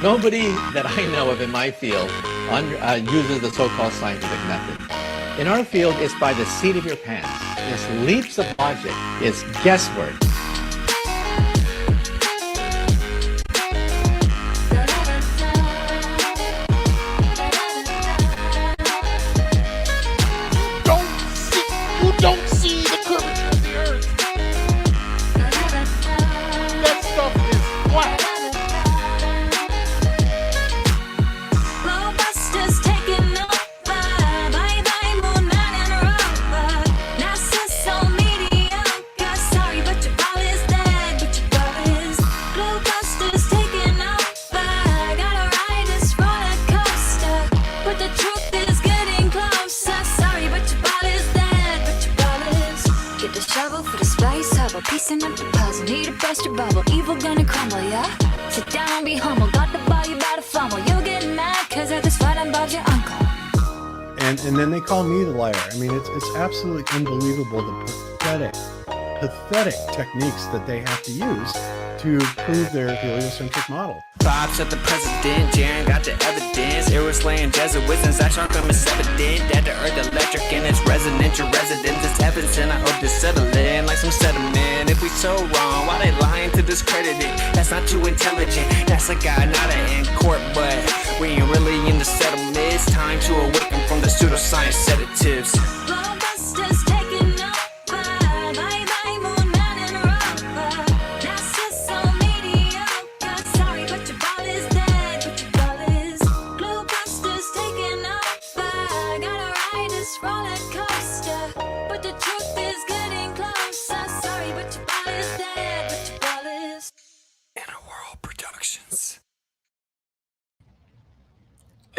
Nobody that I know of in my field uses the so-called scientific method. In our field, it's by the seat of your pants. It's leaps of logic. It's guesswork. You don't see the curvature of the earth. That stuff is flat. Piecing up the puzzle, need a burst your bubble. Evil gonna crumble, yeah? Sit down and be humble. Got the ball, you better fumble. You'll get mad, cause at this fight I'm Bob's your uncle. And then they call me the liar. I mean, it's absolutely unbelievable the pathetic techniques that they have to use to prove their heliocentric model. Bob shot the president, Jaren got the evidence. It was slaying Jesuits and Zach Sharkham is evident. That the earth electric and it's resonant. Your residence is heavens and I hope to settle in like some sediment. If we so wrong, why they lying to discredit it? That's not too intelligent. That's a guy, not an in court, but we ain't really in the settlement. It's time to awaken from the pseudoscience sedatives.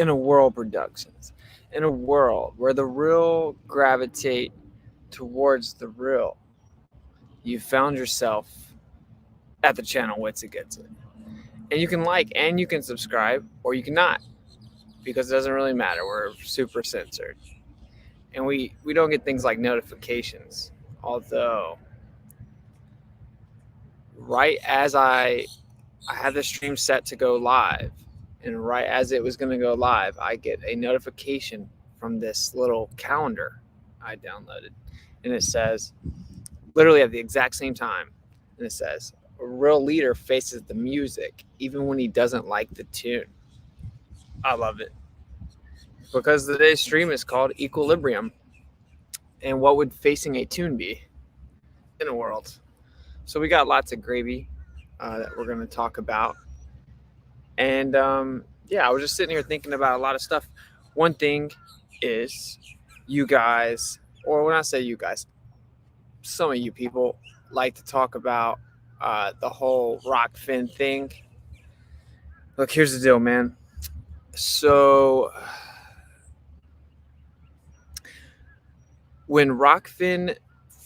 In a world productions, in a world where the real gravitate towards the real, you found yourself at the channel WitsitGetsIt. And you can like and you can subscribe, or you cannot, because it doesn't really matter. We're super censored. And we don't get things like notifications. Although, right as I had the stream set to go live, and right as it was going to go live, I get a notification from this little calendar I downloaded. And it says, literally at the exact same time, and it says, a real leader faces the music even when he doesn't like the tune. I love it. Because today's stream is called Equilibrium. And what would facing a tune be in a world? So we got lots of gravy that we're going to talk about. And yeah, I was just sitting here thinking about a lot of stuff. One thing is you guys, or when I say you guys, some of you people like to talk about the whole Rockfin thing. Look, here's the deal, man. So when Rockfin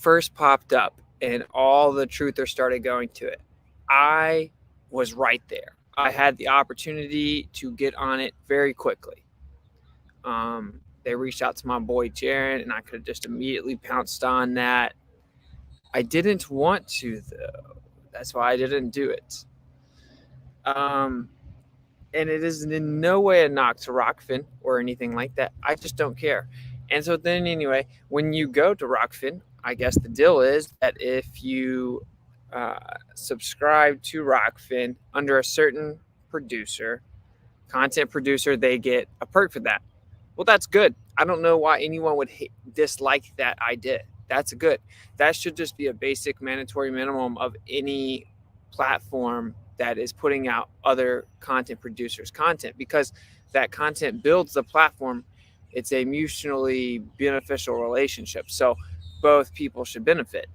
first popped up and all the truthers started going to it, I was right there. I had the opportunity to get on it very quickly. They reached out to my boy Jaren, and I could have just immediately pounced on that. I didn't want to, though. That's why I didn't do it. And it is in no way a knock to Rockfin or anything like that. I just don't care. And so then anyway, when you go to Rockfin, I guess the deal is that if you subscribe to Rockfin under a certain content producer, they get a perk for that. Well, that's good. I don't know why anyone would dislike that idea. That's good. That should just be a basic mandatory minimum of any platform that is putting out other content producers' content, because that content builds the platform. It's a mutually beneficial relationship. So both people should benefit.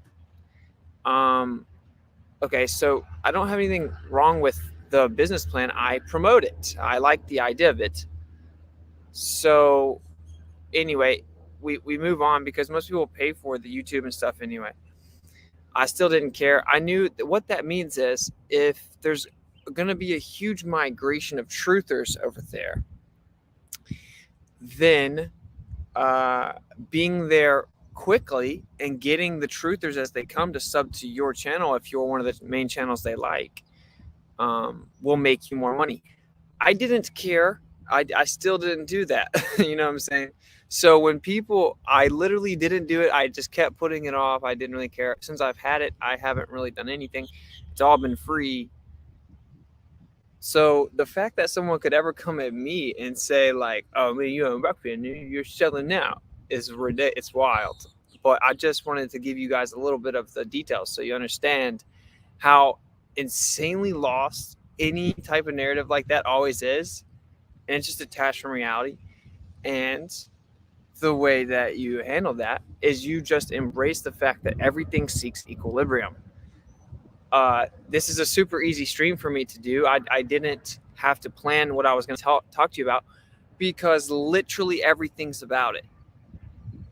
Okay, so I don't have anything wrong with the business plan. I promote it. I like the idea of it. So anyway, we move on because most people pay for the YouTube and stuff anyway. I still didn't care. I knew that what that means is if there's going to be a huge migration of truthers over there, then being there quickly and getting the truthers as they come to sub to your channel, if you're one of the main channels they like, will make you more money. I didn't care. I still didn't do that. You know what I'm saying? So when people, I literally didn't do it. I just kept putting it off. I didn't really care. Since I've had it, I haven't really done anything. It's all been free. So the fact that someone could ever come at me and say like, "Oh man, you own Buckfin, you're selling now," is ridiculous. It's wild. But I just wanted to give you guys a little bit of the details so you understand how insanely lost any type of narrative like that always is, and it's just detached from reality. And the way that you handle that is you just embrace the fact that everything seeks equilibrium. This is a super easy stream for me to do. I didn't have to plan what I was going to talk to you about, because literally everything's about it.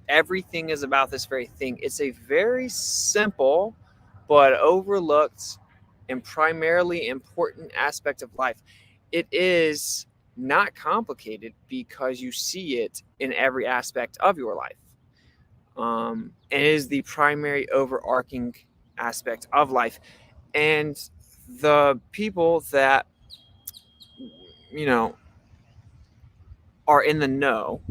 Everything is about this very thing. It's a very simple but overlooked and primarily important aspect of life. It is not complicated because you see it in every aspect of your life. It is the primary overarching aspect of life. And the people that, you know, are in the know,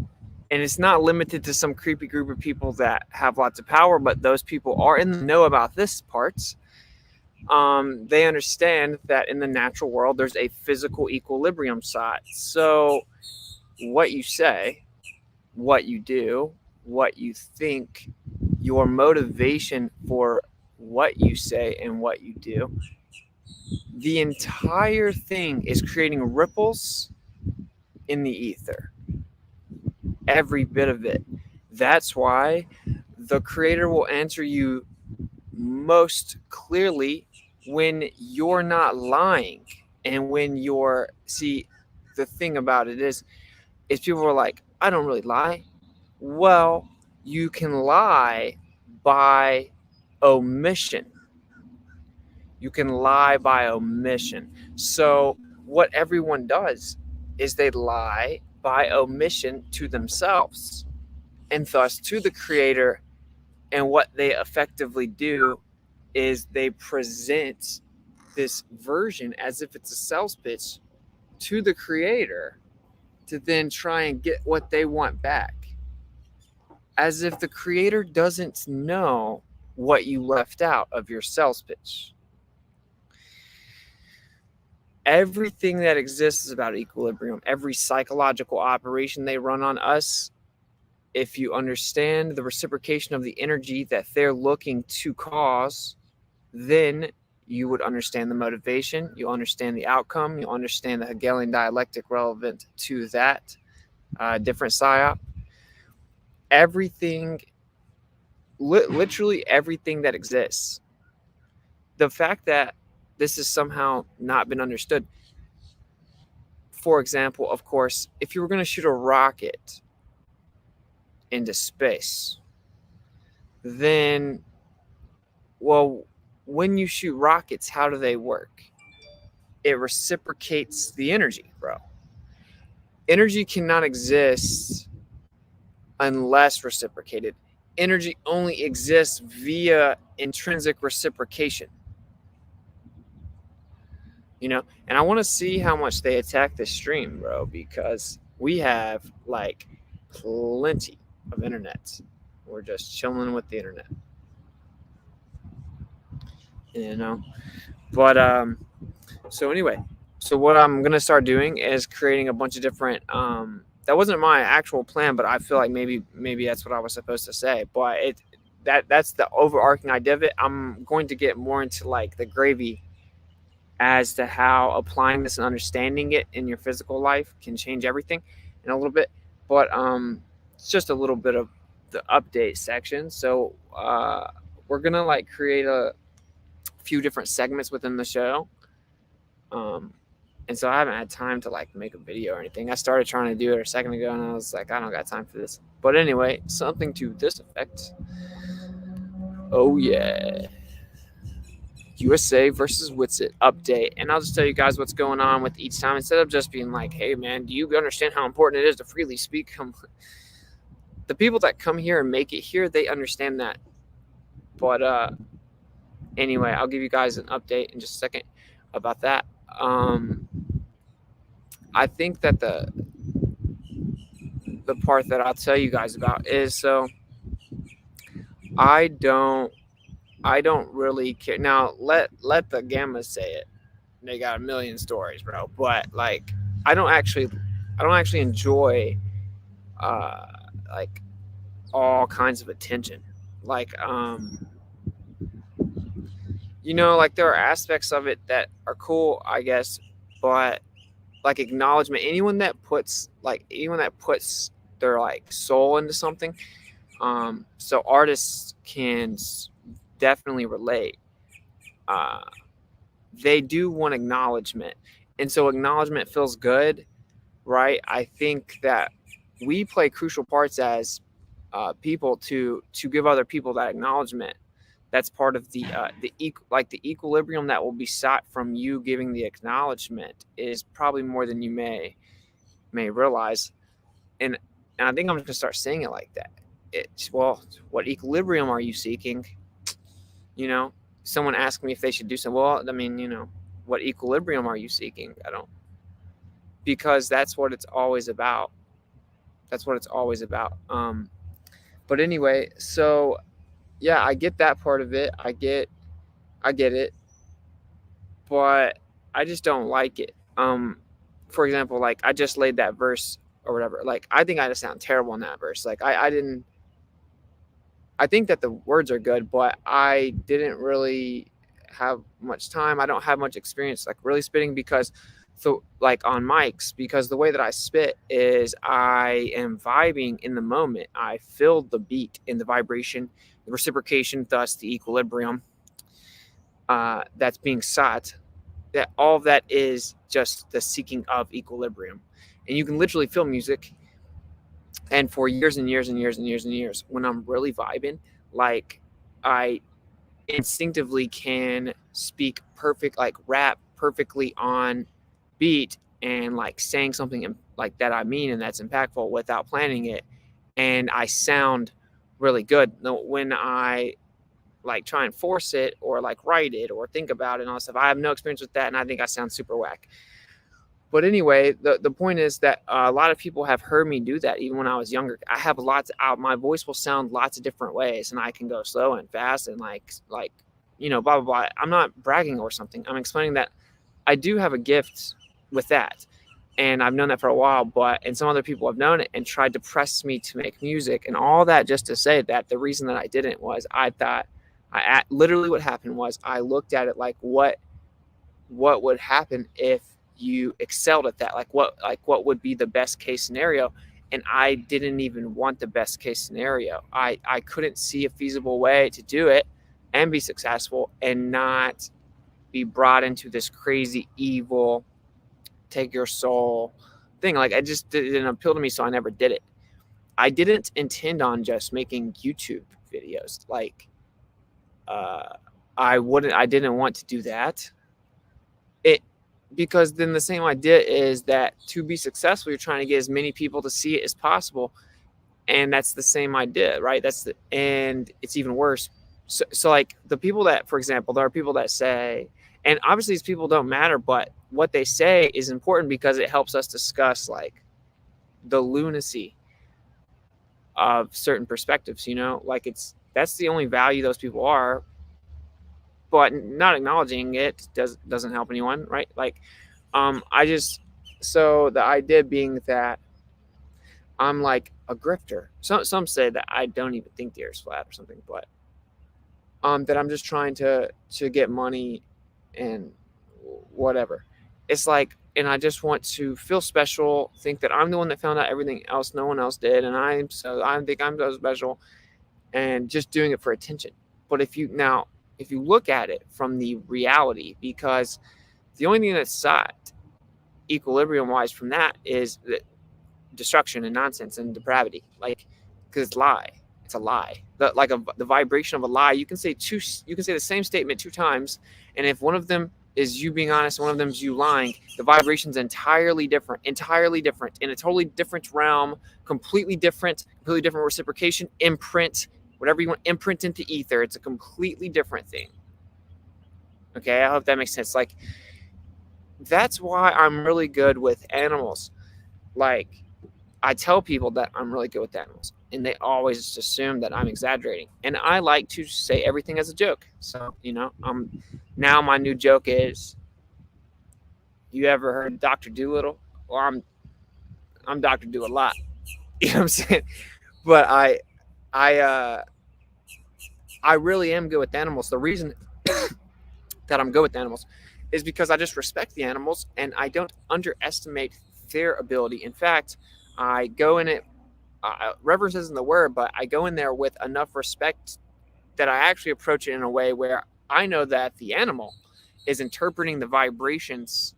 and it's not limited to some creepy group of people that have lots of power, but those people are in the know about this part. They understand that in the natural world, there's a physical equilibrium side. So what you say, what you do, what you think, your motivation for what you say and what you do, the entire thing is creating ripples in the ether. Every bit of it. That's why the creator will answer you most clearly when you're not lying, and when you're, see, the thing about it is people are like, I don't really lie. Well, you can lie by omission. You can lie by omission. So what everyone does is they lie by omission to themselves, and thus to the creator. And what they effectively do is they present this version as if it's a sales pitch to the creator to then try and get what they want back, as if the creator doesn't know what you left out of your sales pitch. Everything that exists is about equilibrium. Every psychological operation they run on us, if you understand the reciprocation of the energy that they're looking to cause, then you would understand the motivation, you'll understand the outcome, you'll understand the Hegelian dialectic relevant to that different psyop. Everything, literally everything that exists. The fact that this has somehow not been understood. For example, of course, if you were going to shoot a rocket into space, then, well, when you shoot rockets, how do they work? It reciprocates the energy, bro. Energy cannot exist unless reciprocated. Energy only exists via intrinsic reciprocation. You know, and I want to see how much they attack this stream, bro, because we have like plenty of internet. We're just chilling with the internet. You know, but so anyway, so what I'm gonna start doing is creating a bunch of different that wasn't my actual plan, but I feel like maybe that's what I was supposed to say. But that's the overarching idea of it. I'm going to get more into like the gravy as to how applying this and understanding it in your physical life can change everything in a little bit. But it's just a little bit of the update section. So we're gonna like create a few different segments within the show. And so I haven't had time to like make a video or anything. I started trying to do it a second ago and I was like, I don't got time for this. But anyway, something to this effect. Oh yeah. USA versus Witsit update. And I'll just tell you guys what's going on with each time, instead of just being like, hey man, do you understand how important it is to freely speak? The people that come here and make it here, they understand that. But anyway, I'll give you guys an update in just a second about that. I think that the part that I'll tell you guys about is, so I don't really care. Now let the gammas say it. They got a million stories, bro. But like, I don't actually enjoy uh like all kinds of attention. Like like there are aspects of it that are cool, I guess, but like acknowledgement, anyone that puts their like soul into something, so artists can definitely relate. They do want acknowledgement, and so acknowledgement feels good, right? I think that we play crucial parts as people to give other people that acknowledgement. That's part of the equilibrium that will be sought from you giving the acknowledgement is probably more than you may realize. And I think I'm just gonna start saying it like that. It's, well, what equilibrium are you seeking? Someone asked me if they should do something. Well, I mean, what equilibrium are you seeking? I don't, because that's what it's always about. That's what it's always about. But anyway, so yeah, I get that part of it. I get it, but I just don't like it. For example, like I just laid that verse or whatever. Like I think I just sound terrible in that verse. Like I didn't. I think that the words are good, but I didn't really have much time. I don't have much experience like really spitting, because so like on mics, because the way that I spit is I am vibing in the moment. I feel the beat in the vibration, the reciprocation, thus the equilibrium that's being sought. That all of that is just the seeking of equilibrium. And you can literally feel music, and for years and years and years and years and years, when I'm really vibing, like I instinctively can speak perfect, like rap perfectly on beat, and like saying something like that I mean and that's impactful without planning it, and I sound really good. When I like try and force it or like write it or think about it and all that stuff, I have no experience with that, and I think I sound super whack. But anyway, the point is that a lot of people have heard me do that even when I was younger. I have lots out. My voice will sound lots of different ways, and I can go slow and fast and like blah blah blah. I'm not bragging or something. I'm explaining that I do have a gift with that, and I've known that for a while. And some other people have known it and tried to press me to make music and all that, just to say that the reason that I didn't was I thought literally what happened was I looked at it like what would happen if you excelled at that, like what would be the best case scenario, and I didn't even want the best case scenario. I couldn't see a feasible way to do it and be successful and not be brought into this crazy evil take your soul thing. Like, it just didn't appeal to me, so I never did it. I didn't intend on just making YouTube videos. Like I didn't want to do that. Because then the same idea is that to be successful, you're trying to get as many people to see it as possible. And that's the same idea, right? And it's even worse. So like the people that, for example, there are people that say, and obviously these people don't matter, but what they say is important because it helps us discuss like the lunacy of certain perspectives, like that's the only value those people are. But not acknowledging it doesn't help anyone, right? Like, so the idea being that I'm like a grifter. Some say that I don't even think the earth's flat or something, but that I'm just trying to get money and whatever. It's like, and I just want to feel special, think that I'm the one that found out everything else no one else did, and I think I'm so special, and just doing it for attention. But if you look at it from the reality, because the only thing that's sought equilibrium wise from that is the destruction and nonsense and depravity, like, because it's a lie. The vibration of a lie. You can say the same statement two times, and if one of them is you being honest, one of them is you lying, the vibration's entirely different in a totally different realm, completely different reciprocation, imprint, whatever you want, imprint into ether. It's a completely different thing. Okay, I hope that makes sense. Like, That's why I'm really good with animals. Like, I tell people that I'm really good with animals, and they always assume that I'm exaggerating. And I like to say everything as a joke. So, now my new joke is, you ever heard Dr. Doolittle? Or I'm Dr. Do a lot. You know what I'm saying? But I I really am good with animals. The reason that I'm good with animals is because I just respect the animals and I don't underestimate their ability. In fact, I go in it, reverence isn't the word, but I go in there with enough respect that I actually approach it in a way where I know that the animal is interpreting the vibrations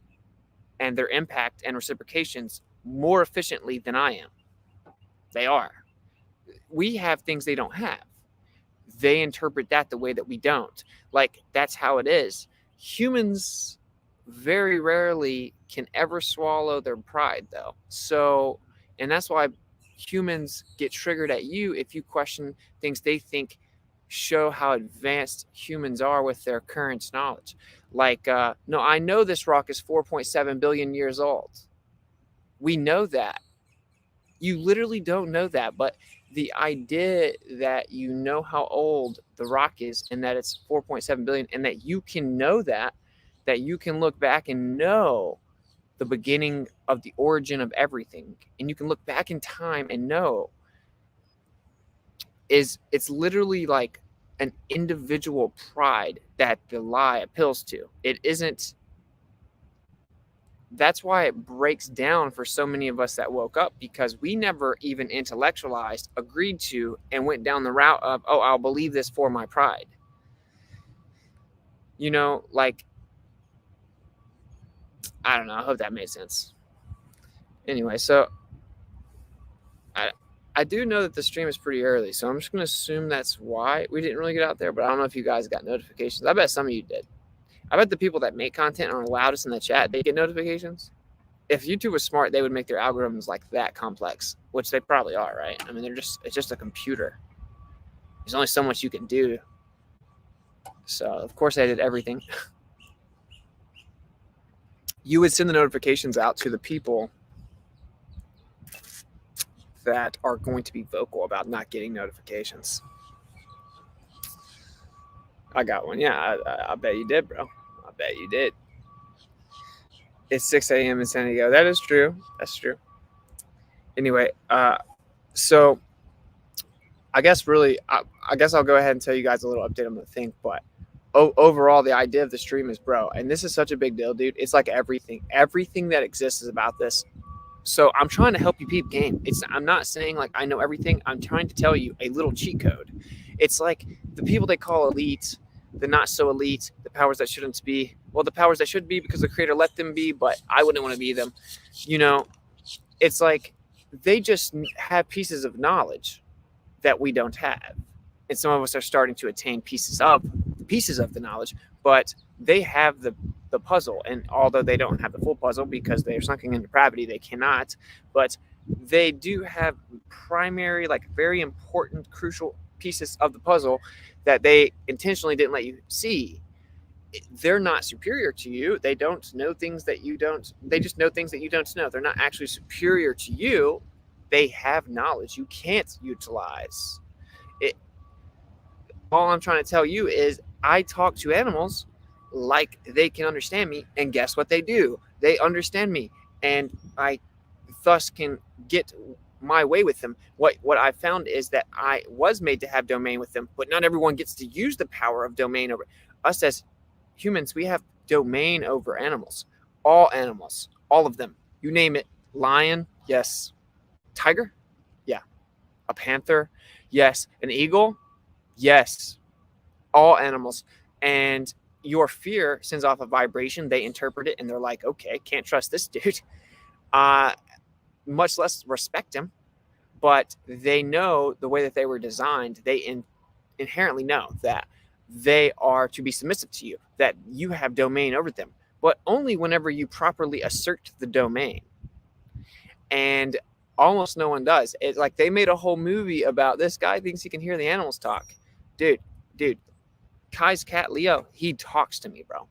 and their impact and reciprocations more efficiently than I am. They are. We have things they don't have. They interpret that the way that we don't. Like, that's how it is. Humans very rarely can ever swallow their pride, though. So, and that's why humans get triggered at you if you question things they think show how advanced humans are with their current knowledge. Like, no, I know this rock is 4.7 billion years old. We know that. You literally don't know that, but the idea that you know how old the rock is and that it's 4.7 billion and that you can know that you can look back and know the beginning of the origin of everything, and you can look back in time and know, it's literally like an individual pride that the lie appeals to. It isn't. That's why it breaks down for so many of us that woke up, because we never even intellectualized, agreed to, and went down the route of, oh, I'll believe this for my pride. Like, I don't know. I hope that made sense. Anyway, so I do know that the stream is pretty early, so I'm just going to assume that's why we didn't really get out there, but I don't know if you guys got notifications. I bet some of you did. I bet the people that make content and are loudest in the chat, they get notifications. If YouTube was smart, they would make their algorithms like that complex, which they probably are, right? I mean, it's just a computer. There's only so much you can do. So, of course, I did everything. You would send the notifications out to the people that are going to be vocal about not getting notifications. I got one. Yeah, I bet you did, bro. I bet you did. It's 6 a.m. in San Diego. That is true. That's true. Anyway, so I guess really, I guess I'll go ahead and tell you guys a little update on the thing. But overall, the idea of the stream is, bro, and this is such a big deal, dude. It's like everything that exists is about this. So I'm trying to help you peep game. I'm not saying like I know everything. I'm trying to tell you a little cheat code. It's like the people they call elite, the not so elite, the powers that shouldn't be. Well, the powers that should be because the creator let them be, but I wouldn't want to be them. It's like they just have pieces of knowledge that we don't have. And some of us are starting to attain pieces of the knowledge, but they have the puzzle. And although they don't have the full puzzle because they're sunken in depravity, they cannot, but they do have primary, like very important, crucial pieces of the puzzle that they intentionally didn't let you see. They're not superior to you. They don't know things that you don't. They just know things that you don't know. They're not actually superior to you. They have knowledge you can't utilize. All I'm trying to tell you is I talk to animals like they can understand me, and guess what they do? They understand me, and I thus can get my way with them. What I found is that I was made to have domain with them, but not everyone gets to use the power of domain over us. As humans, we have domain over animals, all of them. You name it. Lion, yes. Tiger, yeah. A panther, yes. An eagle, yes. All animals. And your fear sends off a vibration. They interpret it and they're like, okay, can't trust this dude. Much less respect him. But they know the way that they were designed. They inherently know that they are to be submissive to you, that you have domain over them, but only whenever you properly assert the domain. And almost no one does. It's like they made a whole movie about this guy thinks he can hear the animals talk. Dude, Kai's cat, Leo, he talks to me, bro.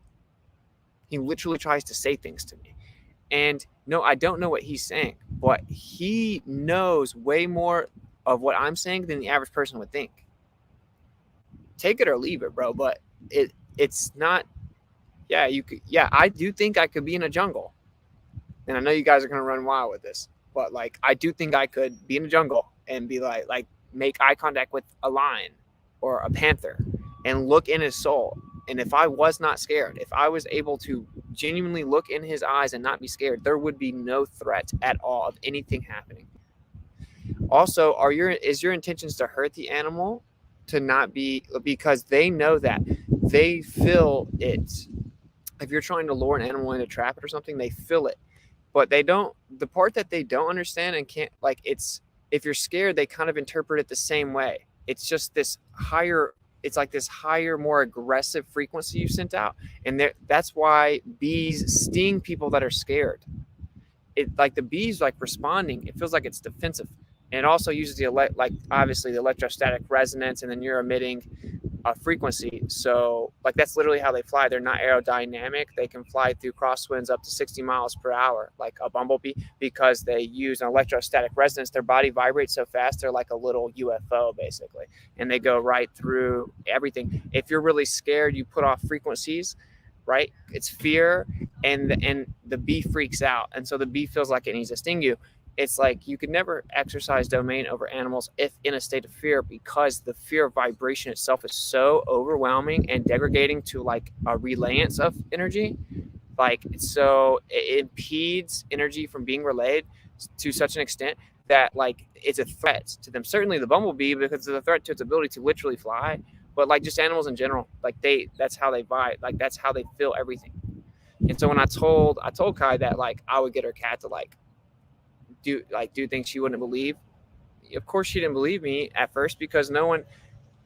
He literally tries to say things to me. And no, I don't know what he's saying, but he knows way more of what I'm saying than the average person would think. Take it or leave it, bro. But it's not. Yeah, you could. Yeah, I do think I could be in a jungle, and I know you guys are gonna run wild with this, but like I do think I could be in a jungle and be like make eye contact with a lion or a panther and look in his soul. And if I was not scared, if I was able to genuinely look in his eyes and not be scared, there would be no threat at all of anything happening. Also, is your intentions to hurt the animal, to not be, because they know that they feel it. If you're trying to lure an animal in a trap or something, they feel it, but they don't. The part that they don't understand and can't, like, it's, if you're scared, they kind of interpret it the same way. It's just this higher, it's like this higher, more aggressive frequency you sent out, and that's why bees sting people that are scared. It, like, the bees like responding, it feels like it's defensive, and it also uses the like obviously the electrostatic resonance, and then you're emitting a frequency. So like that's literally how they fly. They're not aerodynamic. They can fly through crosswinds up to 60 miles per hour, like a bumblebee, because they use an electrostatic resonance. Their body vibrates so fast, they're like a little UFO basically, and they go right through everything. If you're really scared, you put off frequencies, right? It's fear, and the bee freaks out, and so the bee feels like it needs to sting you. It's like you could never exercise domain over animals if in a state of fear, because the fear vibration itself is so overwhelming and degrading to like a relayance of energy. Like, so it impedes energy from being relayed to such an extent that like it's a threat to them. Certainly the bumblebee, because it's a threat to its ability to literally fly, but like just animals in general, like that's how they vibe, like that's how they feel everything. And so when I told Kai that like I would get her cat to do things she wouldn't believe. Of course she didn't believe me at first, because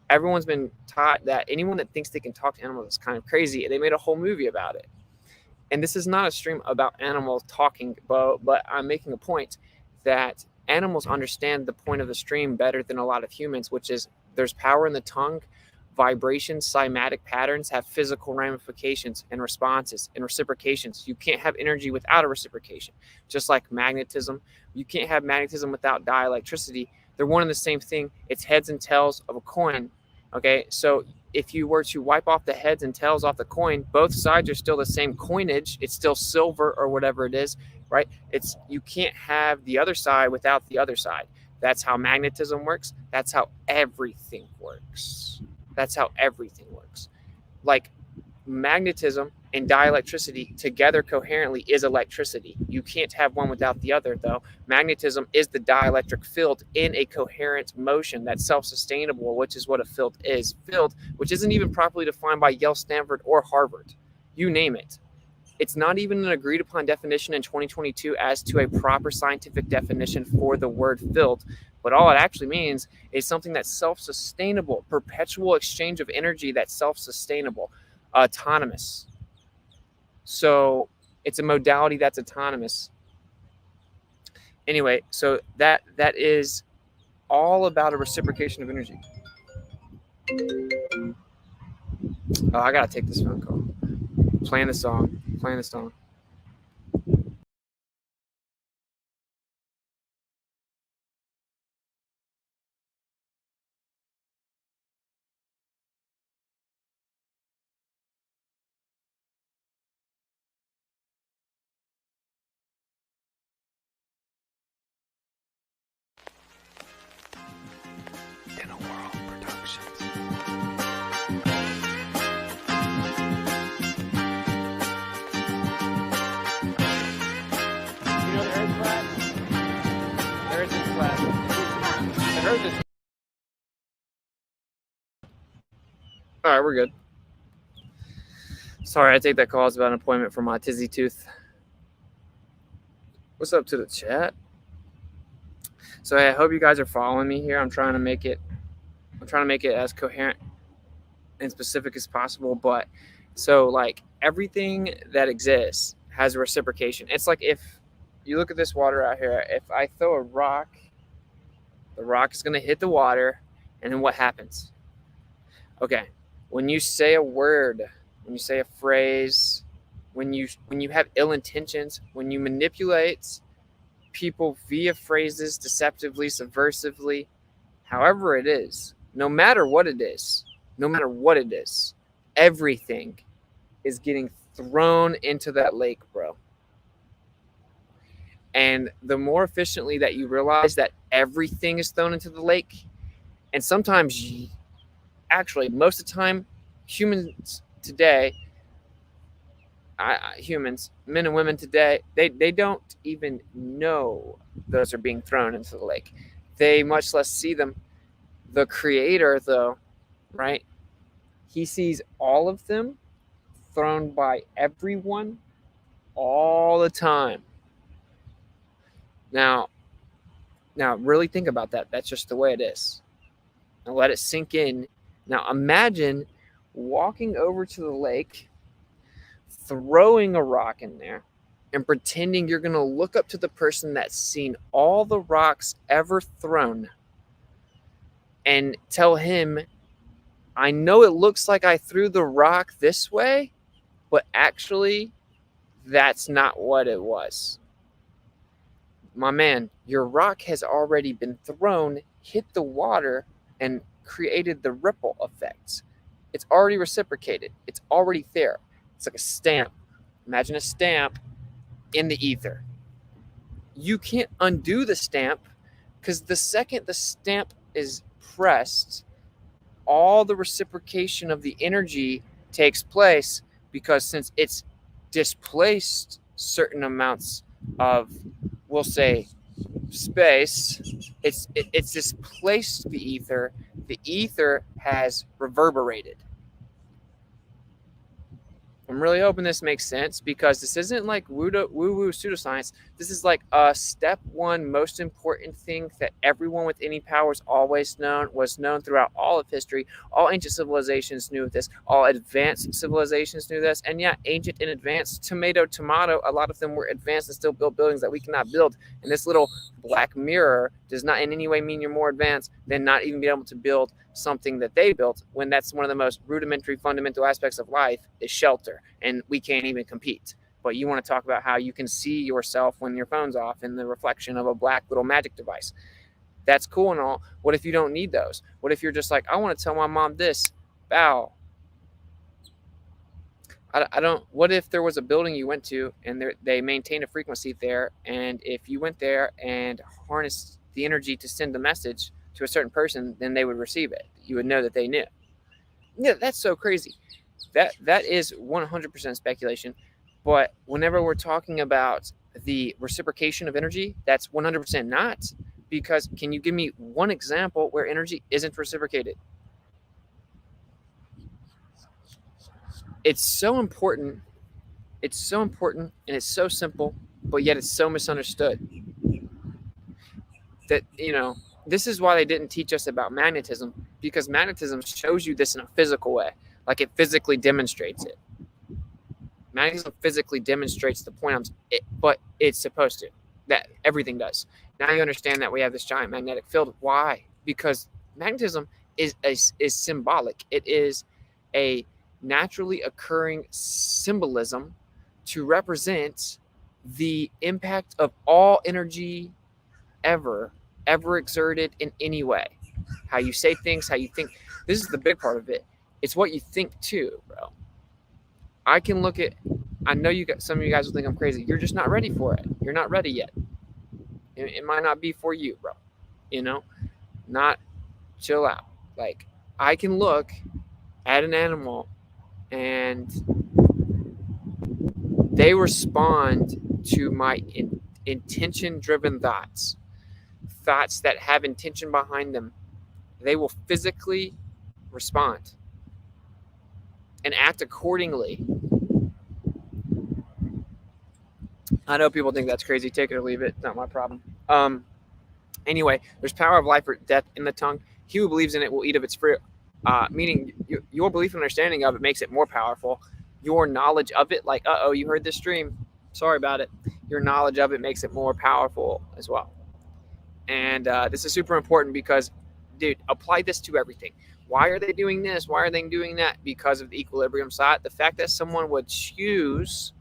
everyone's been taught that anyone that thinks they can talk to animals is kind of crazy. They made a whole movie about it. And this is not a stream about animals talking, but I'm making a point that animals understand the point of the stream better than a lot of humans, which is there's power in the tongue. Vibrations, cymatic patterns have physical ramifications and responses and reciprocations. You can't have energy without a reciprocation. Just like magnetism, you can't have magnetism without dielectricity. They're one and the same thing. It's heads and tails of a coin. Okay, so if you were to wipe off the heads and tails off the coin, both sides are still the same coinage. It's still silver or whatever it is, right? You can't have the other side without the other side. That's how magnetism works. That's how everything works. That's how everything works. Like magnetism and dielectricity together coherently is electricity. You can't have one without the other, though. Magnetism is the dielectric field in a coherent motion that's self-sustainable, which is what a field is. Field, which isn't even properly defined by Yale, Stanford, or Harvard. You name it. It's not even an agreed upon definition in 2022 as to a proper scientific definition for the word field. But all it actually means is something that's self-sustainable, perpetual exchange of energy that's self-sustainable, autonomous. So it's a modality that's autonomous. Anyway, so that is all about a reciprocation of energy. Oh, I gotta take this phone call. Playing the song. In a World Productions. You know the Earth's flat? The Earth is flat. The Earth is. All right, we're good. Sorry, I take that call. It's about an appointment for my tizzy tooth. What's up to the chat? So I hope you guys are following me here. I'm trying to make it as coherent and specific as possible. But so like everything that exists has a reciprocation. It's like if you look at this water out here, if I throw a rock, the rock is going to hit the water, and then what happens? Okay, when you say a word, when you say a phrase, when you have ill intentions, when you manipulate people via phrases, deceptively, subversively, however it is, no matter what it is, everything is getting thrown into that lake, bro. And the more efficiently that you realize that everything is thrown into the lake, and sometimes, actually, most of the time, humans today, humans, men and women today, they don't even know those are being thrown into the lake. They much less see them. The creator, though, right? He sees all of them thrown by everyone all the time. Now really think about that. That's just the way it is. Now let it sink in. Now imagine walking over to the lake, throwing a rock in there, and pretending you're going to look up to the person that's seen all the rocks ever thrown and tell him, I know it looks like I threw the rock this way, but actually that's not what it was. My man, your rock has already been thrown, hit the water, and created the ripple effects. It's already reciprocated. It's already there. It's like a stamp. Imagine a stamp in the ether. You can't undo the stamp because the second the stamp is pressed, all the reciprocation of the energy takes place, because since it's displaced certain amounts of, we'll say, space, it's displaced the ether has reverberated. I'm really hoping this makes sense, because this isn't like woo-woo pseudoscience. This is like a step one most important thing that everyone with any power was known throughout all of history. All ancient civilizations knew this. All advanced civilizations knew this. And yeah, ancient and advanced, tomato, a lot of them were advanced and still built buildings that we cannot build. And this little black mirror does not in any way mean you're more advanced than not even being able to build something that they built, when that's one of the most rudimentary, fundamental aspects of life is shelter, and we can't even compete. But you want to talk about how you can see yourself when your phone's off in the reflection of a black little magic device. That's cool and all. What if you don't need those? What if you're just like, I want to tell my mom this, bow. I don't. What if there was a building you went to and they maintain a frequency there, and if you went there and harnessed the energy to send a message to a certain person, then they would receive it. You would know that they knew. Yeah, that's so crazy. That is 100% speculation. But whenever we're talking about the reciprocation of energy, that's 100% not. Because can you give me one example where energy isn't reciprocated? It's so important. It's so important, and it's so simple, but yet it's so misunderstood. That, this is why they didn't teach us about magnetism, because magnetism shows you this in a physical way. Like, it physically demonstrates it. Magnetism physically demonstrates the point, but it's supposed to. That everything does. Now you understand that we have this giant magnetic field. Why? Because magnetism is symbolic. It is a naturally occurring symbolism to represent the impact of all energy ever exerted in any way. How you say things, how you think. This is the big part of it. It's what you think too, bro. I know some of you guys will think I'm crazy. You're just not ready for it. You're not ready yet. It might not be for you, bro. Not chill out. Like, I can look at an animal and they respond to my intention-driven thoughts that have intention behind them. They will physically respond and act accordingly. I know people think that's crazy. Take it or leave it. Not my problem. Anyway, there's power of life or death in the tongue. He who believes in it will eat of its fruit. Meaning your belief and understanding of it makes it more powerful. Your knowledge of it, like, you heard this stream. Sorry about it. Your knowledge of it makes it more powerful as well. And this is super important because, dude, apply this to everything. Why are they doing this? Why are they doing that? Because of the equilibrium side. The fact that someone would choose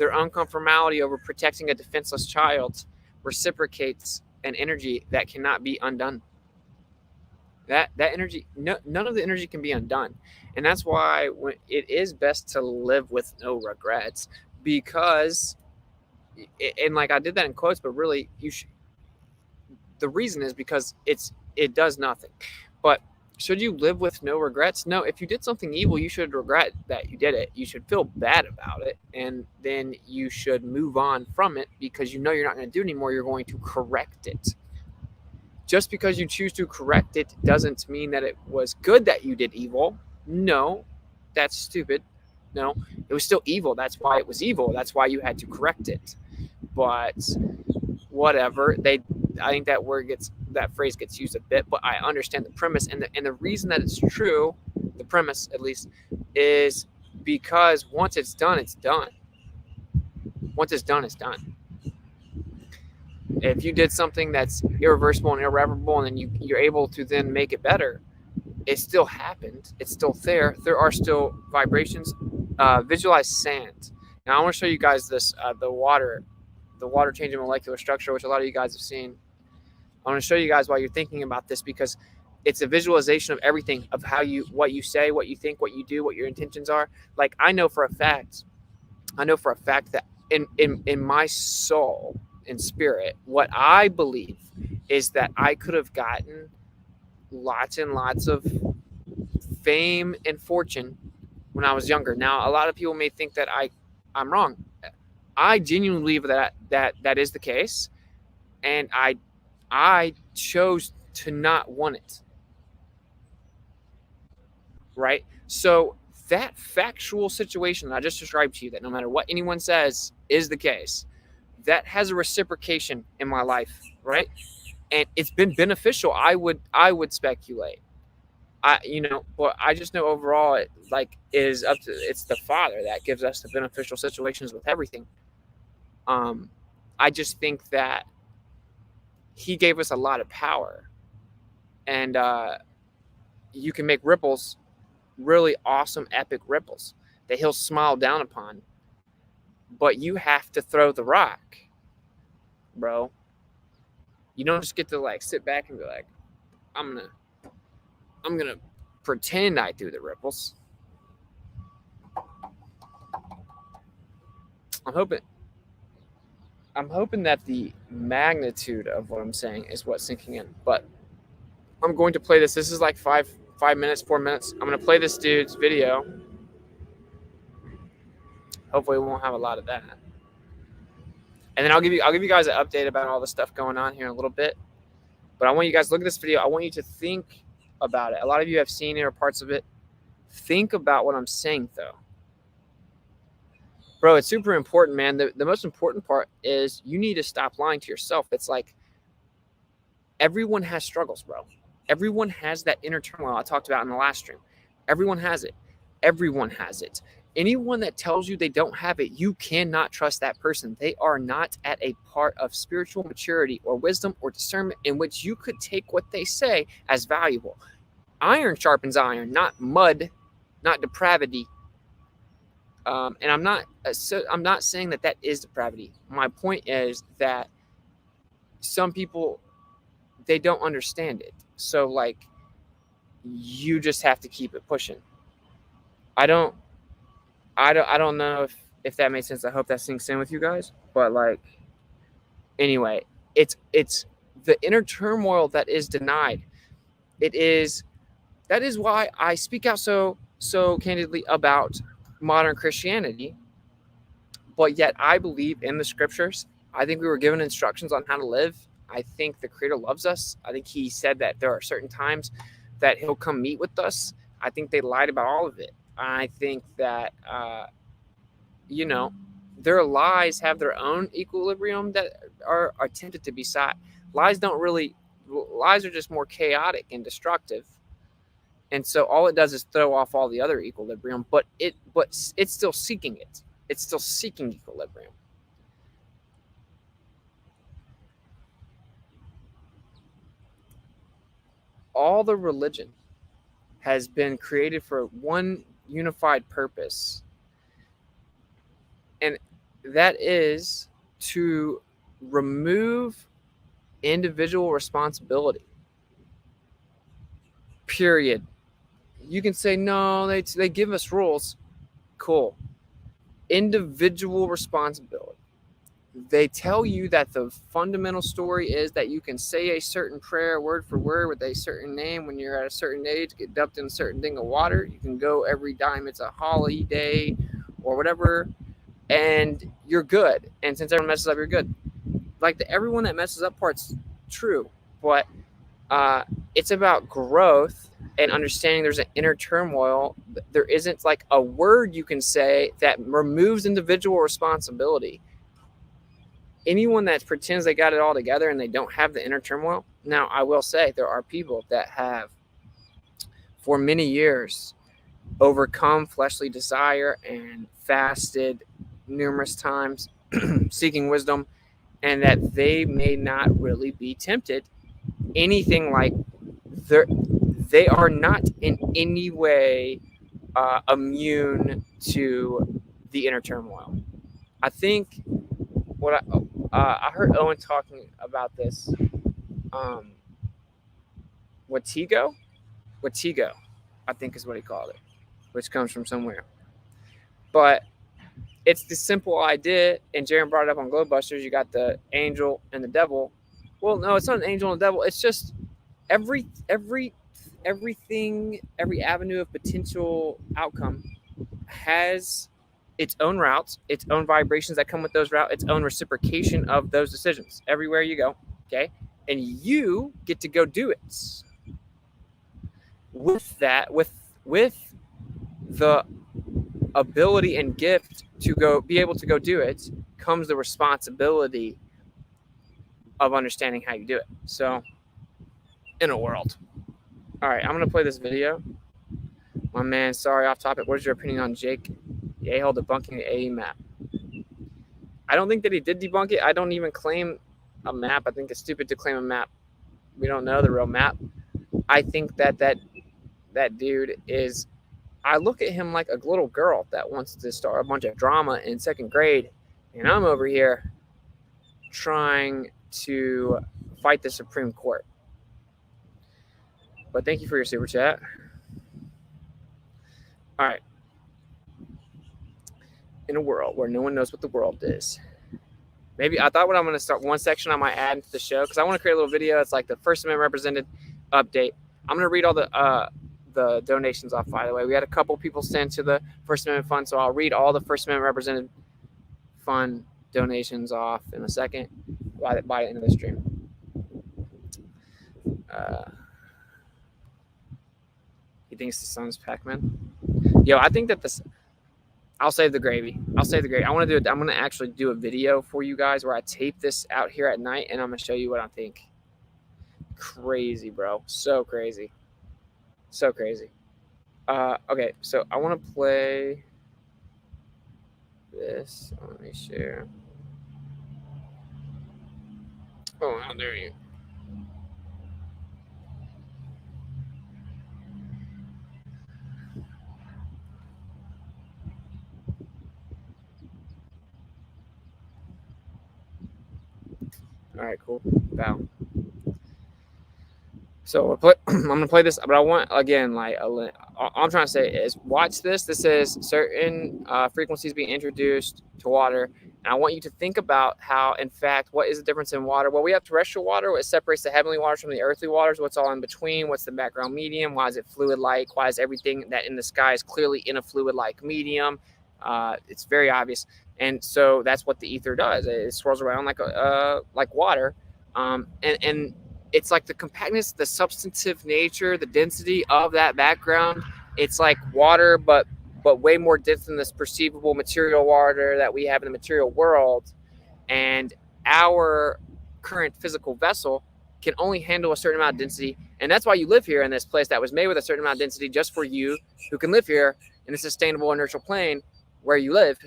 their unconformality over protecting a defenseless child reciprocates an energy that cannot be undone. That energy, none of the energy can be undone. And that's why it is best to live with no regrets, because, and like I did that in quotes, but really the reason is because it does nothing. But should you live with no regrets? No. If you did something evil, you should regret that you did it. You should feel bad about it, and then you should move on from it, because you know you're not going to do it anymore. You're going to correct it. Just because you choose to correct it doesn't mean that it was good that you did evil. No, that's stupid. No, it was still evil. That's why it was evil. That's why you had to correct it. But whatever. I think that phrase gets used a bit, but I understand the premise, and the reason that it's true, the premise at least, is because once it's done, it's done. Once it's done, it's done. If you did something that's irreversible and irreparable, and then you're able to then make it better, it still happened. It's still there. There are still vibrations. Visualize sand. Now I want to show you guys this, the water changing molecular structure, which a lot of you guys have seen. I want to show you guys while you're thinking about this, because it's a visualization of everything, of what you say, what you think, what you do, what your intentions are. Like I know for a fact that in my soul and spirit, what I believe is that I could have gotten lots and lots of fame and fortune when I was younger. Now, a lot of people may think that I'm wrong. I genuinely believe that is the case, and I chose to not want it. Right? So that factual situation that I just described to you, that no matter what anyone says is the case, that has a reciprocation in my life, right? And it's been beneficial. I would speculate. But I just know overall it's the Father that gives us the beneficial situations with everything. I just think that He gave us a lot of power, and you can make ripples, really awesome, epic ripples that He'll smile down upon. But you have to throw the rock, bro. You don't just get to like sit back and be like, I'm gonna pretend I do the ripples. I'm hoping that the magnitude of what I'm saying is what's sinking in. But I'm going to play this. This is like 4 minutes. I'm going to play this dude's video. Hopefully we won't have a lot of that. And then I'll give you guys an update about all the stuff going on here in a little bit. But I want you guys to look at this video. I want you to think about it. A lot of you have seen it or parts of it. Think about what I'm saying, though. Bro, it's super important, man. The most important part is you need to stop lying to yourself. It's like everyone has struggles, bro. Everyone has that inner turmoil I talked about in the last stream. Everyone has it. Everyone has it. Anyone that tells you they don't have it, you cannot trust that person. They are not at a part of spiritual maturity or wisdom or discernment in which you could take what they say as valuable. Iron sharpens iron, not mud, not depravity. And I'm not saying that is depravity. My point is that some people, they don't understand it. So like, you just have to keep it pushing. I don't know if that makes sense. I hope that sinks in with you guys. But like, anyway, it's the inner turmoil that is denied. That is why I speak out so candidly about modern Christianity. But yet I believe in the scriptures. I think we were given instructions on how to live. I think the Creator loves us. I think He said that there are certain times that He'll come meet with us. I think they lied about all of it. I think that, their lies have their own equilibrium that are tempted to be sought. Lies are just more chaotic and destructive. And so all it does is throw off all the other equilibrium, but it's still seeking it. It's still seeking equilibrium. All the religion has been created for one unified purpose. And that is to remove individual responsibility. Period. You can say, no, they give us rules. Cool. Individual responsibility. They tell you that the fundamental story is that you can say a certain prayer word for word with a certain name when you're at a certain age, get dumped in a certain thing of water. You can go every time it's a holiday or whatever, and you're good. And since everyone messes up, you're good. Like the everyone that messes up part's true, but it's about growth and understanding there's an inner turmoil. There isn't like a word you can say that removes individual responsibility. Anyone that pretends they got it all together and they don't have the inner turmoil. Now, I will say there are people that have, for many years, overcome fleshly desire and fasted numerous times, seeking wisdom, and that they may not really be tempted. Anything like they are not in any way immune to the inner turmoil. I think what I heard Owen talking about this. Wittigo, I think is what he called it, which comes from somewhere. But it's the simple idea, and Jaron brought it up on Glowbusters. You got the angel and the devil. Well, no, it's not an angel and a devil. It's just everything, every avenue of potential outcome has its own routes, its own vibrations that come with those routes, its own reciprocation of those decisions everywhere you go. Okay, and you get to go do it. With that, with the ability and gift to be able to go do it, comes the responsibility of understanding how you do it. So, in a world. All right, I'm gonna play this video. My man, sorry, off topic. What is your opinion on Jake Yale debunking the AE map? I don't think that he did debunk it. I don't even claim a map. I think it's stupid to claim a map. We don't know the real map. I think that dude is, I look at him like a little girl that wants to start a bunch of drama in second grade, and I'm over here trying to fight the Supreme Court. But thank you for your super chat. All right. In a world where no one knows what the world is. Maybe I thought when I'm going to start one section I might add into the show, because I want to create a little video. It's like the First Amendment represented update. I'm going to read all the donations off, by the way. We had a couple people send to the First Amendment Fund, so I'll read all the First Amendment represented fund donations off in a second by the end of the stream. He thinks the sun's Pac-Man. Yo, I think that this. I'll save the gravy. I want to do it. I'm going to actually do a video for you guys where I tape this out here at night, and I'm going to show you what I think. Crazy, bro. So crazy. Okay, so I want to play this. Let me share. Oh, how dare you. All right, cool. Bow. So I'm going to play this, but I want, again, like, all I'm trying to say is watch this. This is certain frequencies being introduced to water. And I want you to think about how, in fact, what is the difference in water? Well, we have terrestrial water. What separates the heavenly waters from the earthly waters? What's all in between? What's the background medium? Why is it fluid-like? Why is everything that in the sky is clearly in a fluid-like medium? It's very obvious. And so that's what the ether does. It swirls around like water. And it's like the compactness, the substantive nature, the density of that background. It's like water, but way more dense than this perceivable material water that we have in the material world. And our current physical vessel can only handle a certain amount of density. And that's why you live here in this place that was made with a certain amount of density just for you who can live here in a sustainable inertial plane where you live,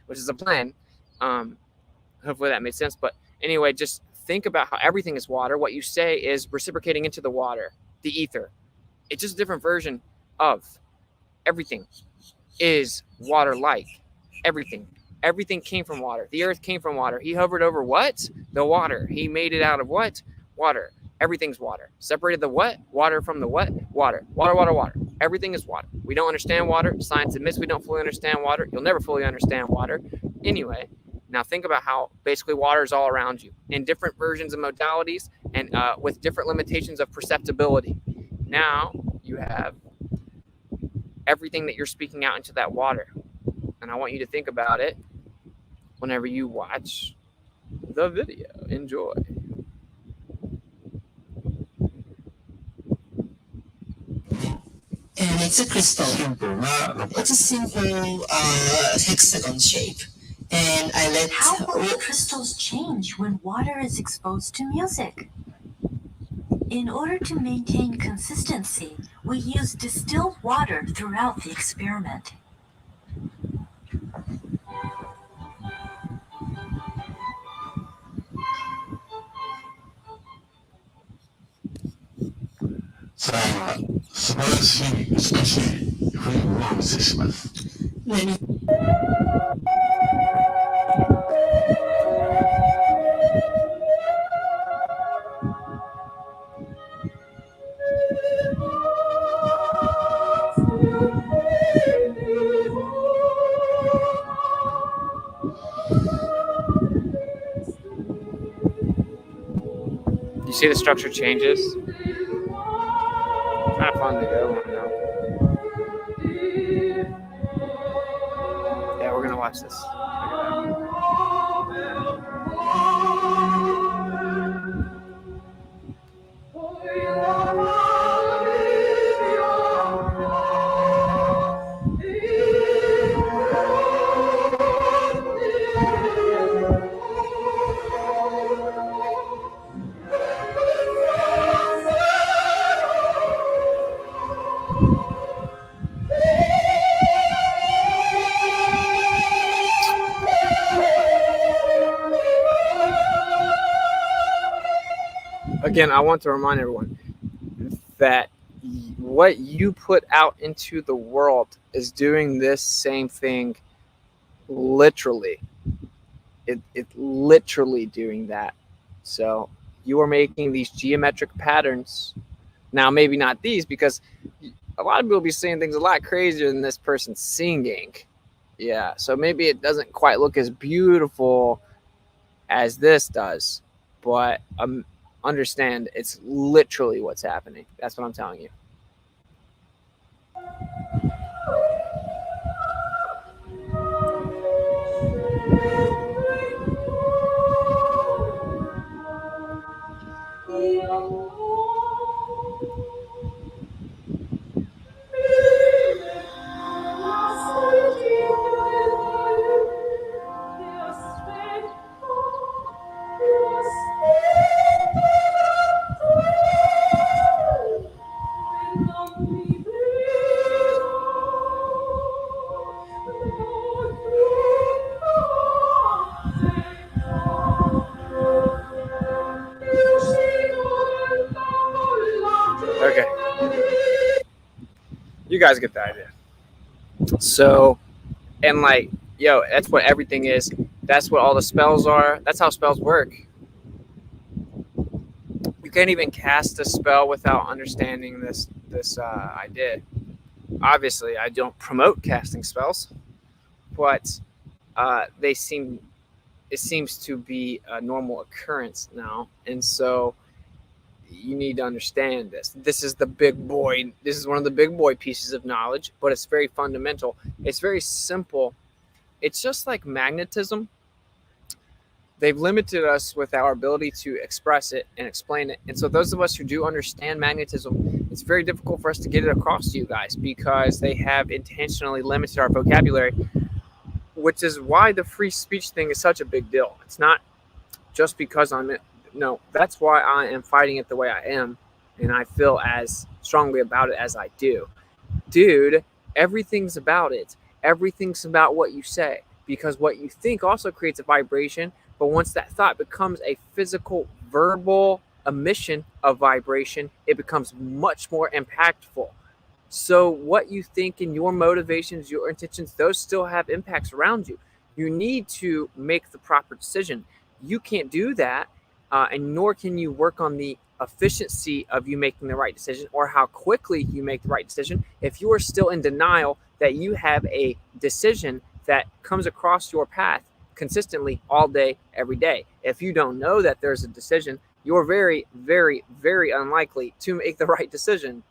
which is a plane. Hopefully that made sense. But anyway, just think about how everything is water. What you say is reciprocating into the water, the ether. It's just a different version of everything is water-like. Everything. Everything came from water. The earth came from water. He hovered over what? The water. He made it out of what? Water. Everything's water. Separated the what? Water from the what? Water. Water, water, water. Everything is water. We don't understand water. Science admits we don't fully understand water. You'll never fully understand water. Anyway, now think about how basically water is all around you in different versions and modalities and with different limitations of perceptibility. Now you have everything that you're speaking out into that water. And I want you to think about it whenever you watch the video. Enjoy. And it's a crystal. It's a simple hexagon shape. And I let... How will the crystals change when water is exposed to music? In order to maintain consistency, we use distilled water throughout the experiment. You see the structure changes? Kind of fun to go on now. Yeah, we're gonna watch this. Check it out. Again, I want to remind everyone that what you put out into the world is doing this same thing literally. It's literally doing that. So you are making these geometric patterns. Now, maybe not these, because a lot of people be saying things a lot crazier than this person singing. Yeah, so maybe it doesn't quite look as beautiful as this does, but understand it's literally what's happening. That's what I'm telling you. Okay. You guys get the idea. So, and like, yo, that's what everything is. That's what all the spells are. That's how spells work. You can't even cast a spell without understanding this idea. Obviously, I don't promote casting spells, but it seems to be a normal occurrence now, and so you need to understand this. This is the big boy. This is one of the big boy pieces of knowledge, but it's very fundamental. It's very simple. It's just like magnetism. They've limited us with our ability to express it and explain it. And so those of us who do understand magnetism, it's very difficult for us to get it across to you guys because they have intentionally limited our vocabulary, which is why the free speech thing is such a big deal. It's not just because no, that's why I am fighting it the way I am, and I feel as strongly about it as I do. Dude, everything's about it. Everything's about what you say, because what you think also creates a vibration, but once that thought becomes a physical, verbal emission of vibration, it becomes much more impactful. So what you think and your motivations, your intentions, those still have impacts around you. You need to make the proper decision. You can't do that, and nor can you work on the efficiency of you making the right decision or how quickly you make the right decision if you are still in denial that you have a decision that comes across your path consistently all day, every day. If you don't know that there's a decision, you're very, very, very unlikely to make the right decision,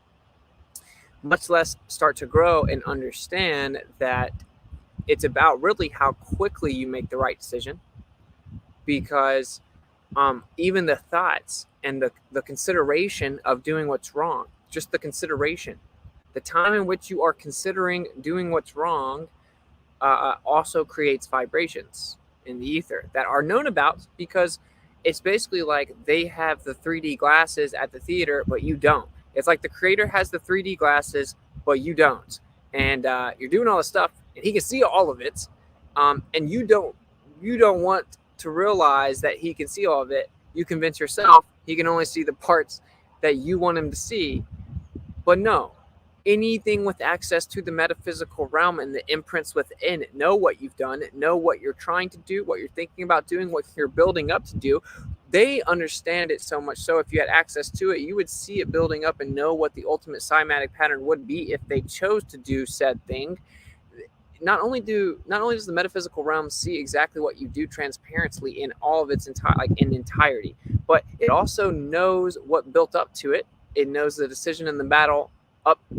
much less start to grow and understand that it's about really how quickly you make the right decision, because even the thoughts and the consideration of doing what's wrong, just the consideration, the time in which you are considering doing what's wrong also creates vibrations in the ether that are known about, because it's basically like they have the 3D glasses at the theater, but you don't. It's like the creator has the 3D glasses, but you don't. And you're doing all this stuff, and he can see all of it, and you don't want to realize that he can see all of it. You convince yourself he can only see the parts that you want him to see. But no, anything with access to the metaphysical realm and the imprints within it, know what you've done, know what you're trying to do, what you're thinking about doing, what you're building up to do. They understand it so much so if you had access to it, you would see it building up and know what the ultimate cymatic pattern would be if they chose to do said thing. Not only does the metaphysical realm see exactly what you do transparently in all of its entirety, but it also knows what built up to it. It knows the decision in the battle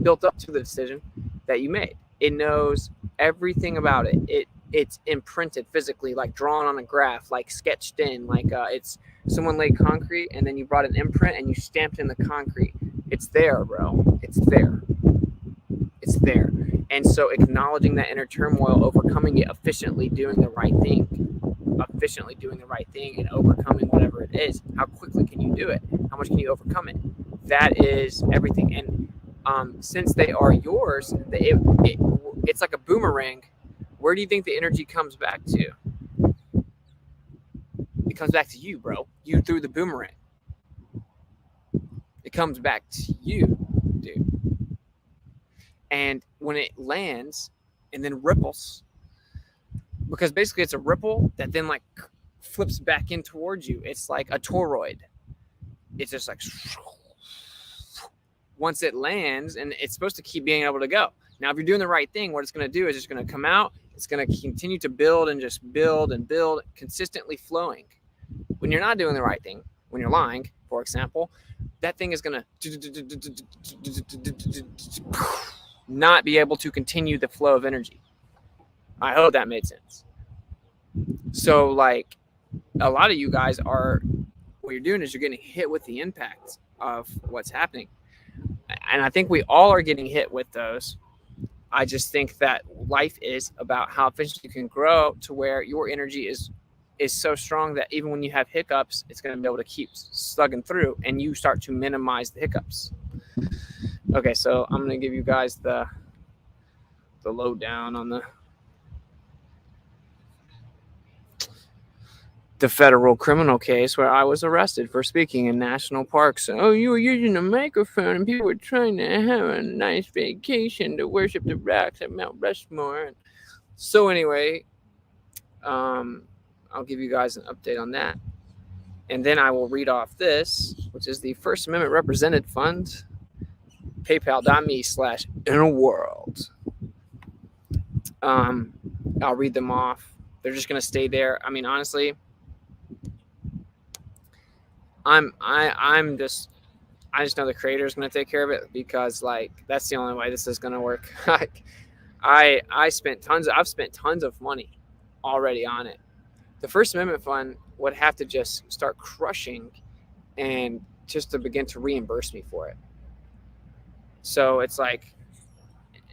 built up to the decision that you made. It knows everything about it. It's imprinted physically, like drawn on a graph, like sketched in, like it's someone laid concrete and then you brought an imprint and you stamped in the concrete. It's there, bro. It's there. It's there. And so acknowledging that inner turmoil, overcoming it, efficiently doing the right thing and overcoming whatever it is. How quickly can you do it? How much can you overcome it? That is everything. And since they are yours, it's like a boomerang. Where do you think the energy comes back to? It comes back to you, bro. You threw the boomerang. It comes back to you, dude. And when it lands and then ripples, because basically it's a ripple that then like flips back in towards you. It's like a toroid. It's just like once it lands, and it's supposed to keep being able to go. Now, if you're doing the right thing, what it's going to do is it's going to come out. It's going to continue to build and just build and build, consistently flowing. When you're not doing the right thing, when you're lying, for example, that thing is going to not be able to continue the flow of energy. I hope that made sense. So, like, a lot of you guys are, what you're doing is you're getting hit with the impact of what's happening. And I think we all are getting hit with those. I just think that life is about how efficient you can grow to where your energy is so strong that even when you have hiccups, it's going to be able to keep slugging through, and you start to minimize the hiccups. Okay, so I'm going to give you guys the lowdown on the federal criminal case where I was arrested for speaking in national parks. Oh, you were using a microphone and people were trying to have a nice vacation to worship the rocks at Mount Rushmore. So anyway, I'll give you guys an update on that. And then I will read off this, which is the First Amendment Represented Fund, paypal.me/innerworld. I'll read them off. They're just going to stay there. I mean, honestly, I just know the creator is going to take care of it, because like that's the only way this is going to work. I've spent tons of money already on it. The First Amendment Fund would have to just start crushing and just to begin to reimburse me for it. So it's like,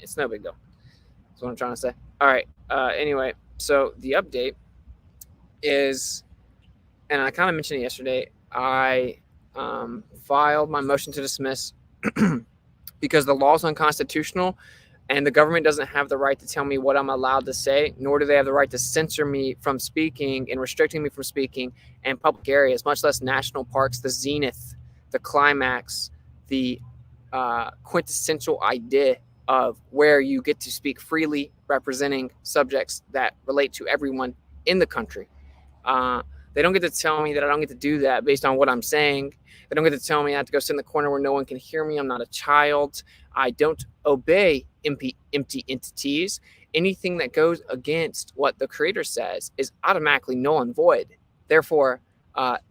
it's no big deal. That's what I'm trying to say. All right. Anyway, so the update is, and I kind of mentioned it yesterday, I filed my motion to dismiss because the law is unconstitutional and the government doesn't have the right to tell me what I'm allowed to say, nor do they have the right to censor me from speaking and restricting me from speaking in public areas, much less national parks, the zenith, the climax, the quintessential idea of where you get to speak freely, representing subjects that relate to everyone in the country. They don't get to tell me that I don't get to do that based on what I'm saying. They don't get to tell me I have to go sit in the corner where no one can hear me. I'm not a child. I don't obey empty entities. Anything that goes against what the creator says is automatically null and void. Therefore,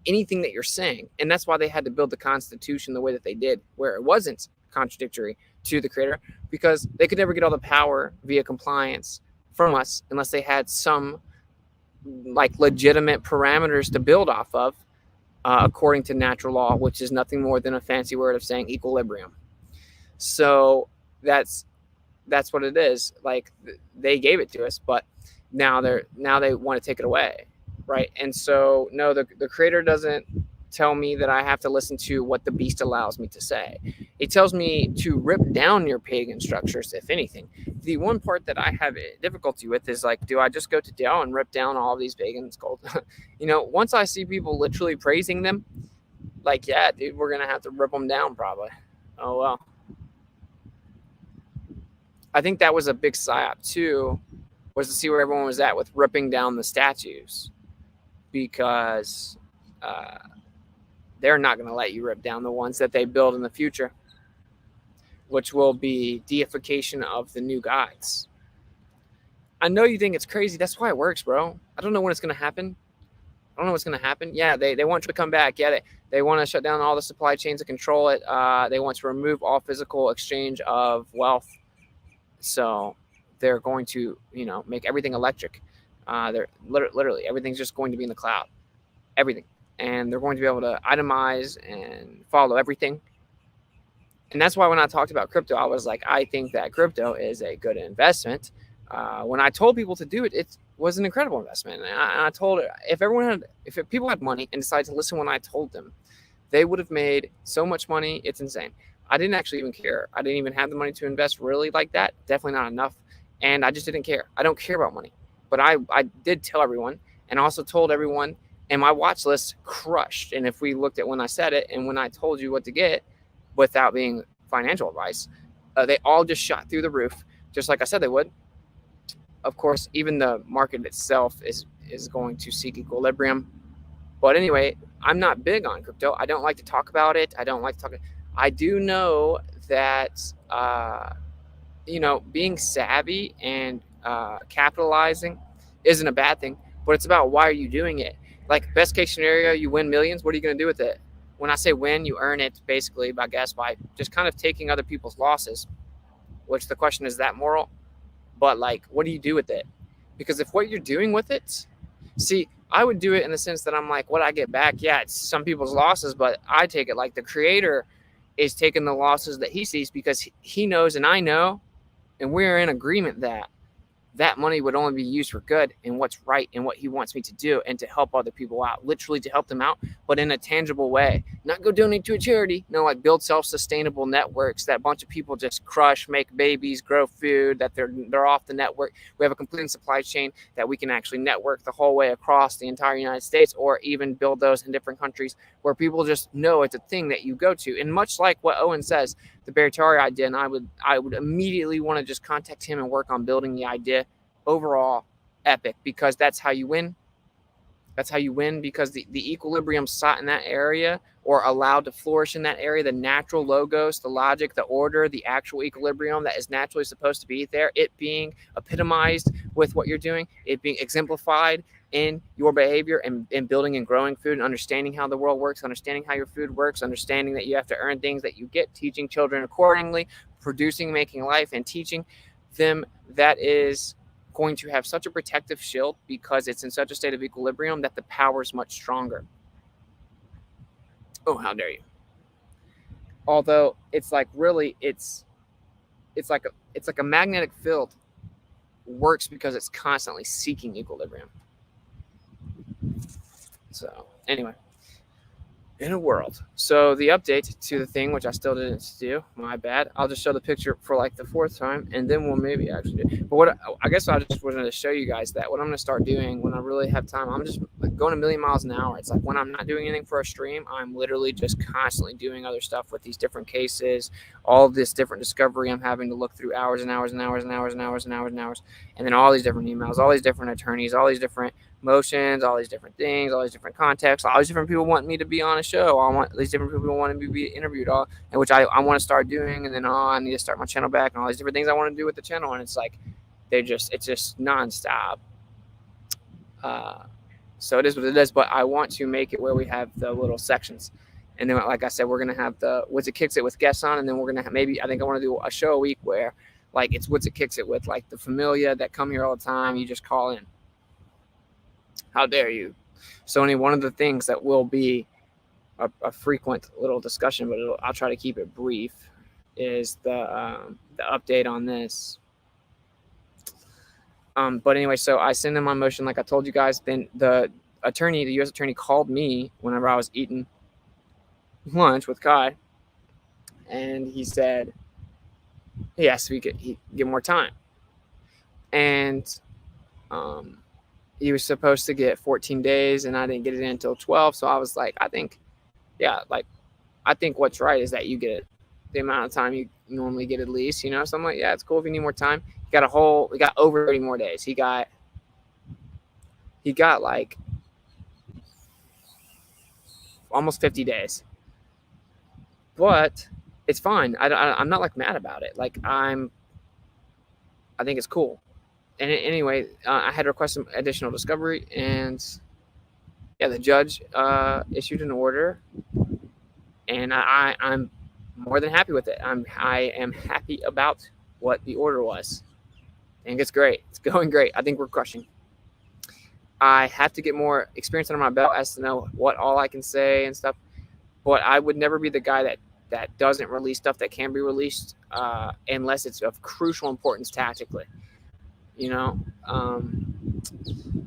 anything that you're saying, and that's why they had to build the Constitution the way that they did, where it wasn't contradictory to the creator, because they could never get all the power via compliance from us unless they had some like legitimate parameters to build off of, according to natural law, which is nothing more than a fancy word of saying equilibrium. So that's what it is. Like, they gave it to us, but now they want to take it away, right? And so no, the creator doesn't tell me that I have to listen to what the beast allows me to say. It tells me to rip down your pagan structures, if anything. The one part that I have difficulty with is like, do I just go to Dell and rip down all of these pagan skulls? Once I see people literally praising them, like, yeah, dude, we're gonna have to rip them down probably. Oh well. I think that was a big psyop too, was to see where everyone was at with ripping down the statues, because they're not going to let you rip down the ones that they build in the future, which will be deification of the new gods. I know you think it's crazy. That's why it works, bro. I don't know when it's going to happen. I don't know what's going to happen. Yeah, they want to come back. Yeah, they want to shut down all the supply chains and control it. They want to remove all physical exchange of wealth. So they're going to, make everything electric. They're literally everything's just going to be in the cloud. Everything. And they're going to be able to itemize and follow everything. And that's why when I talked about crypto, I was like, I think that crypto is a good investment. When I told people to do it, it was an incredible investment. And I told it, if people had money and decided to listen when I told them, they would have made so much money. It's insane. I didn't actually even care. I didn't even have the money to invest really like that. Definitely not enough. And I just didn't care. I don't care about money. But I did tell everyone, and also told everyone, and my watch list crushed. And if we looked at when I said it and when I told you what to get without being financial advice, they all just shot through the roof, just like I said they would. Of course, even the market itself is going to seek equilibrium. But anyway, I'm not big on crypto. I don't like to talk about it. I do know that, being savvy and capitalizing isn't a bad thing, but it's about why are you doing it? Like, best case scenario, you win millions. What are you going to do with it? When I say win, you earn it basically, by just kind of taking other people's losses, which the question is that moral? But like, what do you do with it? Because if what you're doing with it, see, I would do it in the sense that I'm like, what I get back, yeah, it's some people's losses, but I take it like the creator is taking the losses that he sees, because he knows and I know, and we're in agreement that money would only be used for good and what's right and what he wants me to do, and to help other people out, literally to help them out, but in a tangible way. Not go donate to a charity. No, like build self-sustainable networks that a bunch of people just crush, make babies, grow food, that they're off the network. We have a complete supply chain that we can actually network the whole way across the entire United States, or even build those in different countries where people just know it's a thing that you go to. And much like what Owen says, the Bertari idea, and I would immediately want to just contact him and work on building the idea. Overall, epic, because that's how you win. That's how you win, because the equilibrium sought in that area, or allowed to flourish in that area, the natural logos, the logic, the order, the actual equilibrium that is naturally supposed to be there, it being epitomized with what you're doing, it being exemplified in your behavior and building and growing food, and understanding how the world works, understanding how your food works, understanding that you have to earn things that you get, teaching children accordingly, producing, making life, and teaching them. That is going to have such a protective shield, because it's in such a state of equilibrium that the power is much stronger. Oh, how dare you. Although it's like, really, it's like a magnetic field works because it's constantly seeking equilibrium. So anyway, in a world. So the update to the thing, which I still didn't do, my bad. I'll just show the picture for like the 4th time, and then we'll maybe actually do. But what I guess I just wanted to show you guys that what I'm gonna start doing when I really have time, I'm just like going a million miles an hour. It's like when I'm not doing anything for a stream, I'm literally just constantly doing other stuff with these different cases, all this different discovery. I'm having to look through hours and hours and hours and hours and hours and hours and hours, and then all these different emails, all these different attorneys, all these different motions, all these different things, all these different contexts, all these different people want me to be on a show. I want these different people want to be interviewed, all, and which I want to start doing, and then I need to start my channel back, and all these different things I want to do with the channel, and it's like it's just nonstop. So it is what it is, but I want to make it where we have the little sections, and then like I said, we're gonna have the Witsit Kicks It with guests on, and then we're gonna have, maybe I think I want to do a show a week where like it's Witsit Kicks It with like the familia that come here all the time. You just call in. How dare you? So only one of the things that will be a frequent little discussion, but I'll try to keep it brief, is the update on this. But anyway, so I send them my motion like I told you guys. Then the U.S. attorney called me whenever I was eating lunch with Kai, and he said he asked if he could get more time, and he was supposed to get 14 days, and I didn't get it in until 12. So I was like, I think what's right is that you get the amount of time you normally get at least, you know? So I'm like, yeah, it's cool if you need more time. We got over 30 more days. He got like almost 50 days. But it's fine. I'm not like mad about it. Like I think it's cool. And anyway, I had requested some additional discovery, and yeah, the judge issued an order, and I'm more than happy with it. I am happy about what the order was. I think it's great. It's going great. I think we're crushing. I have to get more experience under my belt as to know what all I can say and stuff, but I would never be the guy that doesn't release stuff that can be released unless it's of crucial importance tactically. You know,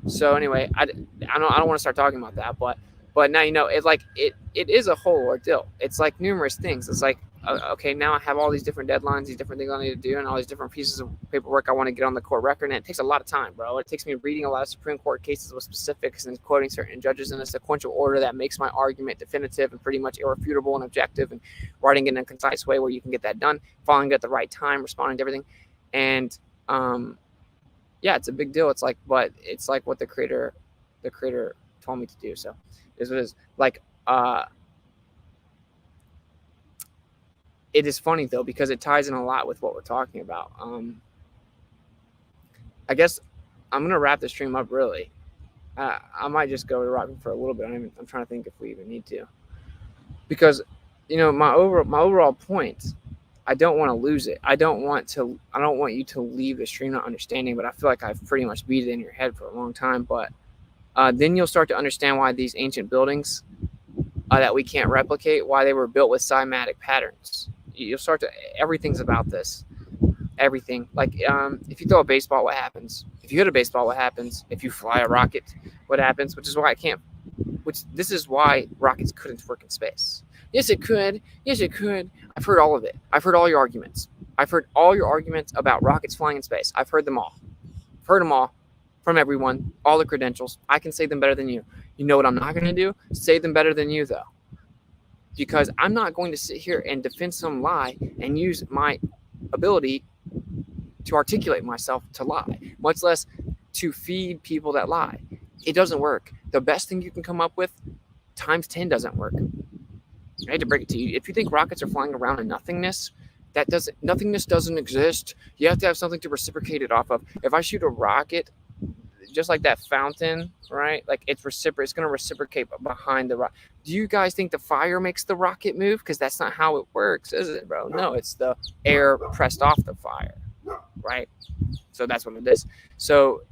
so anyway, I don't want to start talking about that, but now, you know, it is a whole ordeal. It's like numerous things. It's like, okay, now I have all these different deadlines, these different things I need to do, and all these different pieces of paperwork I want to get on the court record, and it takes a lot of time, bro. It takes me reading a lot of Supreme Court cases with specifics and quoting certain judges in a sequential order that makes my argument definitive and pretty much irrefutable and objective, and writing it in a concise way where you can get that done, following it at the right time, responding to everything, and yeah, it's a big deal. It's like, but it's like what the creator told me to do. So is what it is. Like, it is funny though, because it ties in a lot with what we're talking about. I guess I'm going to wrap the stream up really. I might just go to rocking for a little bit. I'm trying to think if we even need to, because, you know, my overall point, I don't want to lose it. I don't want you to leave the stream not understanding, but I feel like I've pretty much beat it in your head for a long time. But then you'll start to understand why these ancient buildings that we can't replicate, why they were built with cymatic patterns. You'll start to, everything's about this. Everything. Like, if you throw a baseball, what happens? If you hit a baseball, what happens? If you fly a rocket, what happens? This is why rockets couldn't work in space. Yes, it could. Yes, it could. I've heard all of it. I've heard all your arguments. I've heard all your arguments about rockets flying in space. I've heard them all. I've heard them all from everyone, all the credentials. I can say them better than you. You know what I'm not going to do? Say them better than you, though. Because I'm not going to sit here and defend some lie and use my ability to articulate myself to lie, much less to feed people that lie. It doesn't work. The best thing you can come up with times 10 doesn't work. I hate to break it to you. If you think rockets are flying around in nothingness, nothingness doesn't exist. You have to have something to reciprocate it off of. If I shoot a rocket, just like that fountain, right? Like it's going to reciprocate behind the rock. Do you guys think the fire makes the rocket move? Because that's not how it works, is it, bro? No, it's the air pressed off the fire, right? So that's what it is. So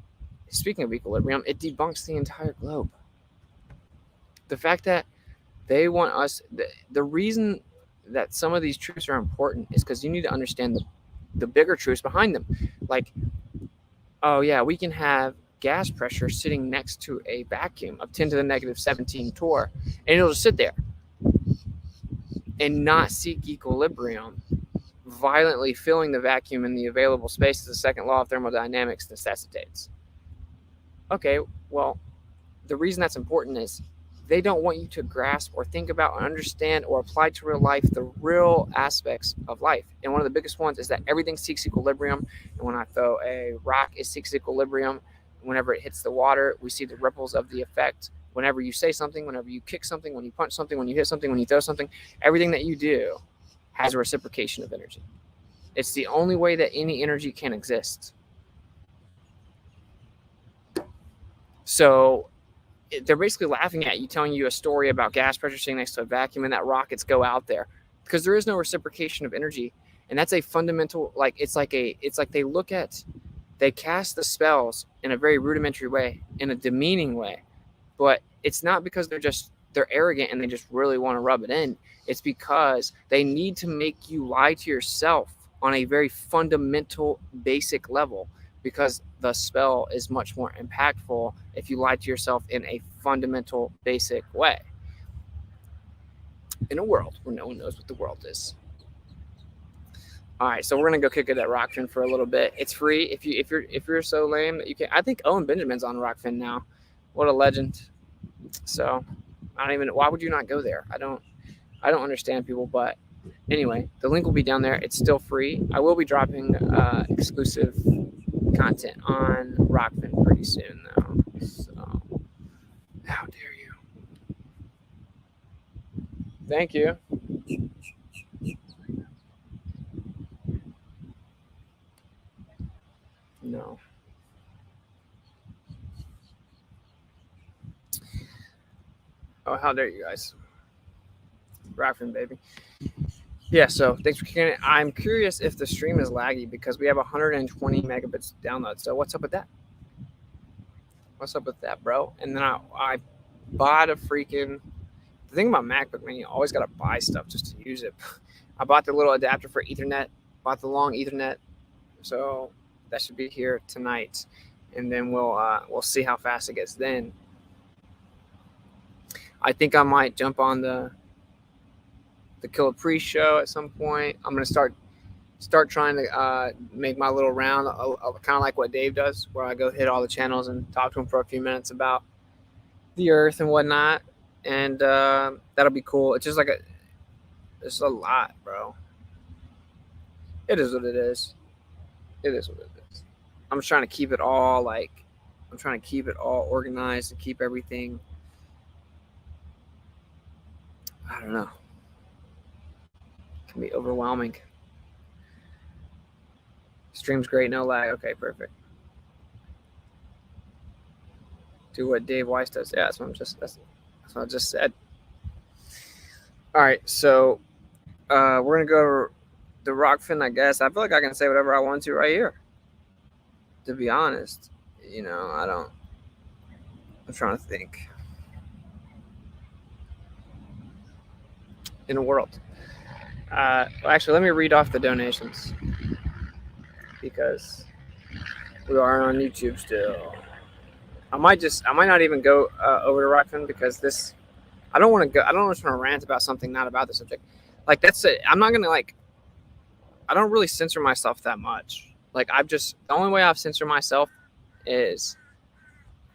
speaking of equilibrium, it debunks the entire globe. The fact that they want us, the reason that some of these truths are important is because you need to understand the bigger truths behind them. Like, oh yeah, we can have gas pressure sitting next to a vacuum of 10 to the negative 17 torr, and it'll just sit there. and not seek equilibrium, violently filling the vacuum in the available space, the second law of thermodynamics necessitates. Okay, well, the reason that's important is they don't want you to grasp or think about or understand or apply to real life the real aspects of life. And one of the biggest ones is that everything seeks equilibrium. And when I throw a rock, it seeks equilibrium. Whenever it hits the water, we see the ripples of the effect. Whenever you say something, whenever you kick something, when you punch something, when you hit something, when you throw something, everything that you do has a reciprocation of energy. It's the only way that any energy can exist. So they're basically laughing at you, telling you a story about gas pressure sitting next to a vacuum and that rockets go out there, because there is no reciprocation of energy. And that's a fundamental, like, it's like they cast the spells in a very rudimentary way, in a demeaning way, but it's not because they're arrogant and they just really want to rub it in. It's because they need to make you lie to yourself on a very fundamental, basic level, because the spell is much more impactful if you lie to yourself in a fundamental, basic way. In a world where no one knows what the world is. All right, so we're gonna go kick it at Rockfin for a little bit. It's free if you're so lame that you can. I think Owen Benjamin's on Rockfin now. What a legend! So I don't even. Why would you not go there? I don't understand people, but anyway, the link will be down there. It's still free. I will be dropping exclusive content on Rockfin pretty soon, though. So how dare you? Thank you. No. Oh, how dare you guys? Rockfin, baby. Yeah, so thanks for kicking it. I'm curious if the stream is laggy because we have 120 megabits download. So what's up with that? What's up with that, bro? And then I bought a freaking... The thing about MacBook, man, you always got to buy stuff just to use it. I bought the little adapter for Ethernet, bought the long Ethernet. So that should be here tonight. And then we'll see how fast it gets then. I think I might jump on the Killer Priest show at some point. I'm going to start trying to make my little round, kind of like what Dave does, where I go hit all the channels and talk to him for a few minutes about the earth and whatnot. And that'll be cool. It's just like it's a lot, bro. It is what it is. It is what it is. I'm just trying to keep it all organized and keep everything. I don't know. It can be overwhelming. Stream's great, no lag. Okay, perfect. Do what Dave Weiss does. Yeah, that's what I just said. All right, so we're gonna go to Rockfin, I guess. I feel like I can say whatever I want to right here. To be honest, I'm trying to think. In a world. Actually, let me read off the donations because we are on YouTube still. I might not even go over to Rockfin because this. I don't want to go. I don't just want to rant about something not about the subject. Like that's it. I'm not gonna like. I don't really censor myself that much. Like the only way I've censored myself is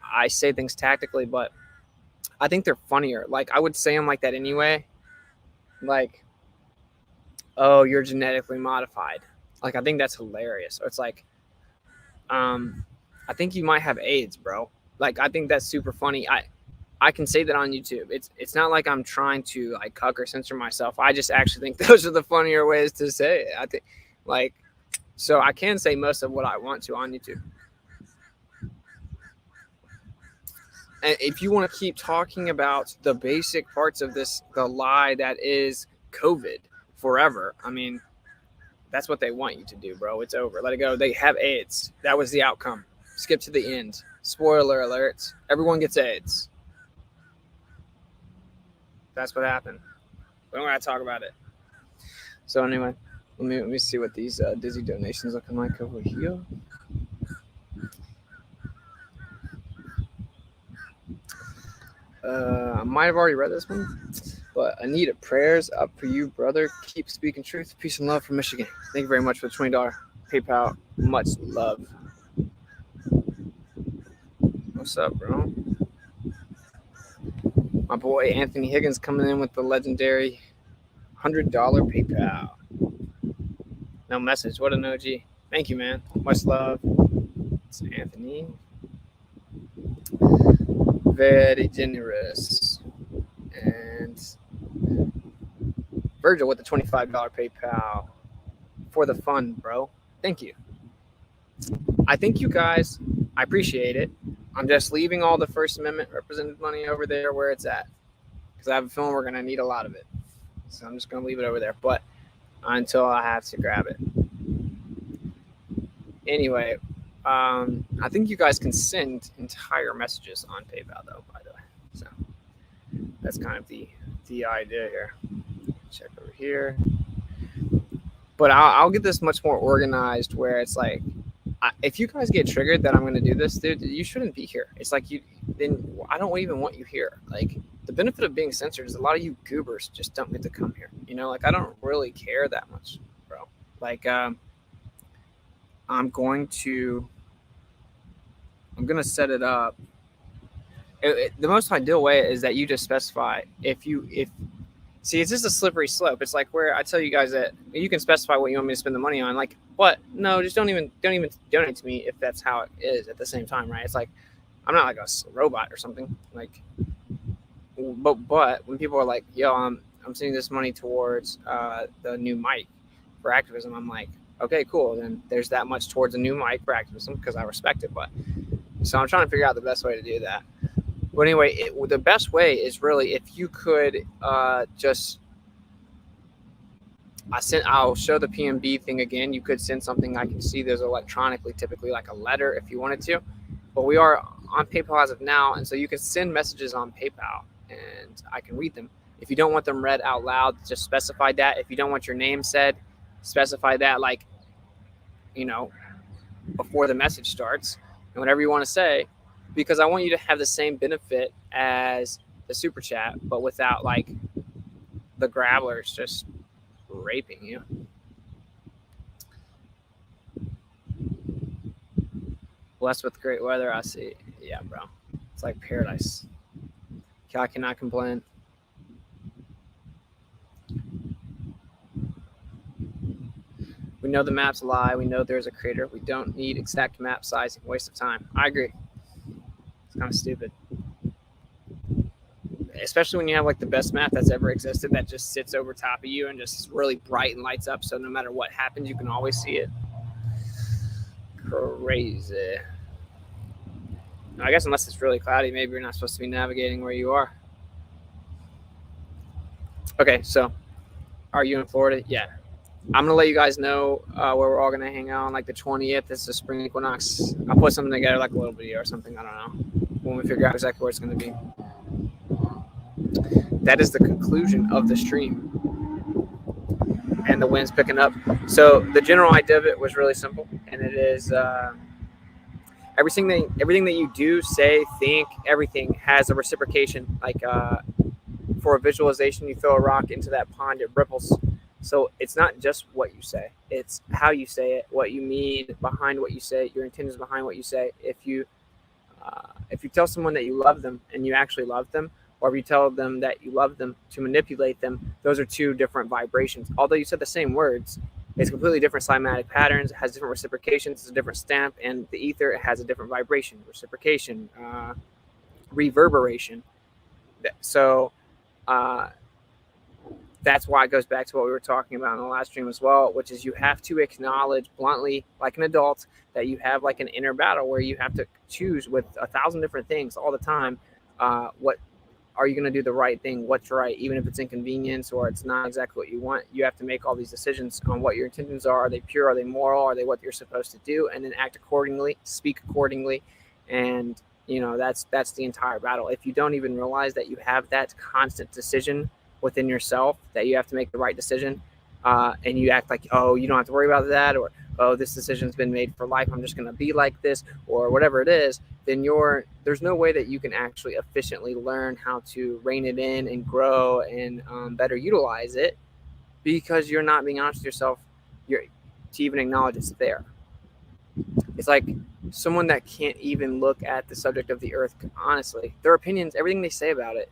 I say things tactically, but I think they're funnier. Like I would say them like that anyway. Like, oh, you're genetically modified. Like I think that's hilarious. Or it's like, I think you might have AIDS, bro. Like I think that's super funny. I can say that on YouTube. It's not like I'm trying to like cuck or censor myself. I just actually think those are the funnier ways to say it. I think so I can say most of what I want to on YouTube. And if you want to keep talking about the basic parts of the lie that is COVID forever, I mean, that's what they want you to do, bro. It's over. Let it go. They have AIDS. That was the outcome. Skip to the end. Spoiler alert. Everyone gets AIDS. That's what happened. We don't got to talk about it. So anyway, let me see what these Dizzy donations looking like over here. I might have already read this one. But Anita, prayers up for you, brother. Keep speaking truth. Peace and love from Michigan. Thank you very much for the $20 PayPal. Much love. What's up, bro? My boy Anthony Higgins coming in with the legendary $100 PayPal. No message. What an OG. Thank you, man. Much love. It's Anthony. Very generous. And Virgil with the $25 PayPal for the fun, bro. Thank you. I thank you guys. I appreciate it. I'm just leaving all the First Amendment represented money over there where it's at, because I have a feeling we're going to need a lot of it. So I'm just going to leave it over there, but until I have to grab it. Anyway, I think you guys can send entire messages on PayPal, though, by the way. So that's kind of the idea here. Check over here. But I'll get this much more organized where it's like, if you guys get triggered that I'm going to do this, dude, you shouldn't be here. It's like then I don't even want you here. Like, the benefit of being censored is a lot of you goobers just don't get to come here. You know, like, I don't really care that much, bro. Like, I'm going to set it up. The most ideal way is that you just specify see, it's just a slippery slope. It's like where I tell you guys that you can specify what you want me to spend the money on. Like, but no, just don't even donate to me if that's how it is at the same time, right? It's like, I'm not like a robot or something. Like, but when people are like, yo, I'm sending this money towards the new mic for activism, I'm like, okay, cool. Then there's that much towards a new mic for activism because I respect it. But so I'm trying to figure out the best way to do that. But anyway, the best way is really if you could just I'll show the PMB thing again. You could send something I can see those electronically, typically like a letter if you wanted to. But we are on PayPal as of now, and so you can send messages on PayPal, and I can read them. If you don't want them read out loud, just specify that. If you don't want your name said, specify that, like, you know, before the message starts, and whatever you want to say, because I want you to have the same benefit as the super chat, but without like the grabblers just raping you. Blessed with great weather, I see. Yeah, bro. It's like paradise. I cannot complain. We know the maps lie. We know there's a creator. We don't need exact map sizing. Waste of time. I agree. It's kind of stupid. Especially when you have like the best map that's ever existed that just sits over top of you and just really bright and lights up. So no matter what happens, you can always see it. Crazy. I guess unless it's really cloudy, maybe you're not supposed to be navigating where you are. Okay, so are you in Florida? Yeah. I'm going to let you guys know where we're all going to hang out on like the 20th. It's the spring equinox. I'll put something together, like a little video or something. I don't know. When we figure out exactly where it's going to be. That is the conclusion of the stream. And the wind's picking up. So the general idea of it was really simple. And it is everything that you do, say, think, everything has a reciprocation. Like for a visualization, you throw a rock into that pond, it ripples. So it's not just what you say, it's how you say it, what you mean behind what you say, your intentions behind what you say. If you tell someone that you love them and you actually love them, or if you tell them that you love them to manipulate them, those are two different vibrations. Although you said the same words, it's completely different cymatic patterns, it has different reciprocations, it's a different stamp, and the ether, it has a different vibration, reciprocation, reverberation. So that's why it goes back to what we were talking about in the last stream as well, which is you have to acknowledge bluntly, like an adult, that you have like an inner battle where you have to choose with 1,000 different things all the time. What are you going to do the right thing? What's right? Even if it's inconvenience or it's not exactly what you want, you have to make all these decisions on what your intentions are. Are they pure? Are they moral? Are they what you're supposed to do? And then act accordingly, speak accordingly. And, you know, that's the entire battle. If you don't even realize that you have that constant decision within yourself, that you have to make the right decision, and you act like, oh, you don't have to worry about that, or oh, this decision's been made for life, I'm just going to be like this, or whatever it is, then there's no way that you can actually efficiently learn how to rein it in and grow and better utilize it, because you're not being honest with yourself to even acknowledge it's there. It's like someone that can't even look at the subject of the earth honestly. Their opinions, everything they say about it,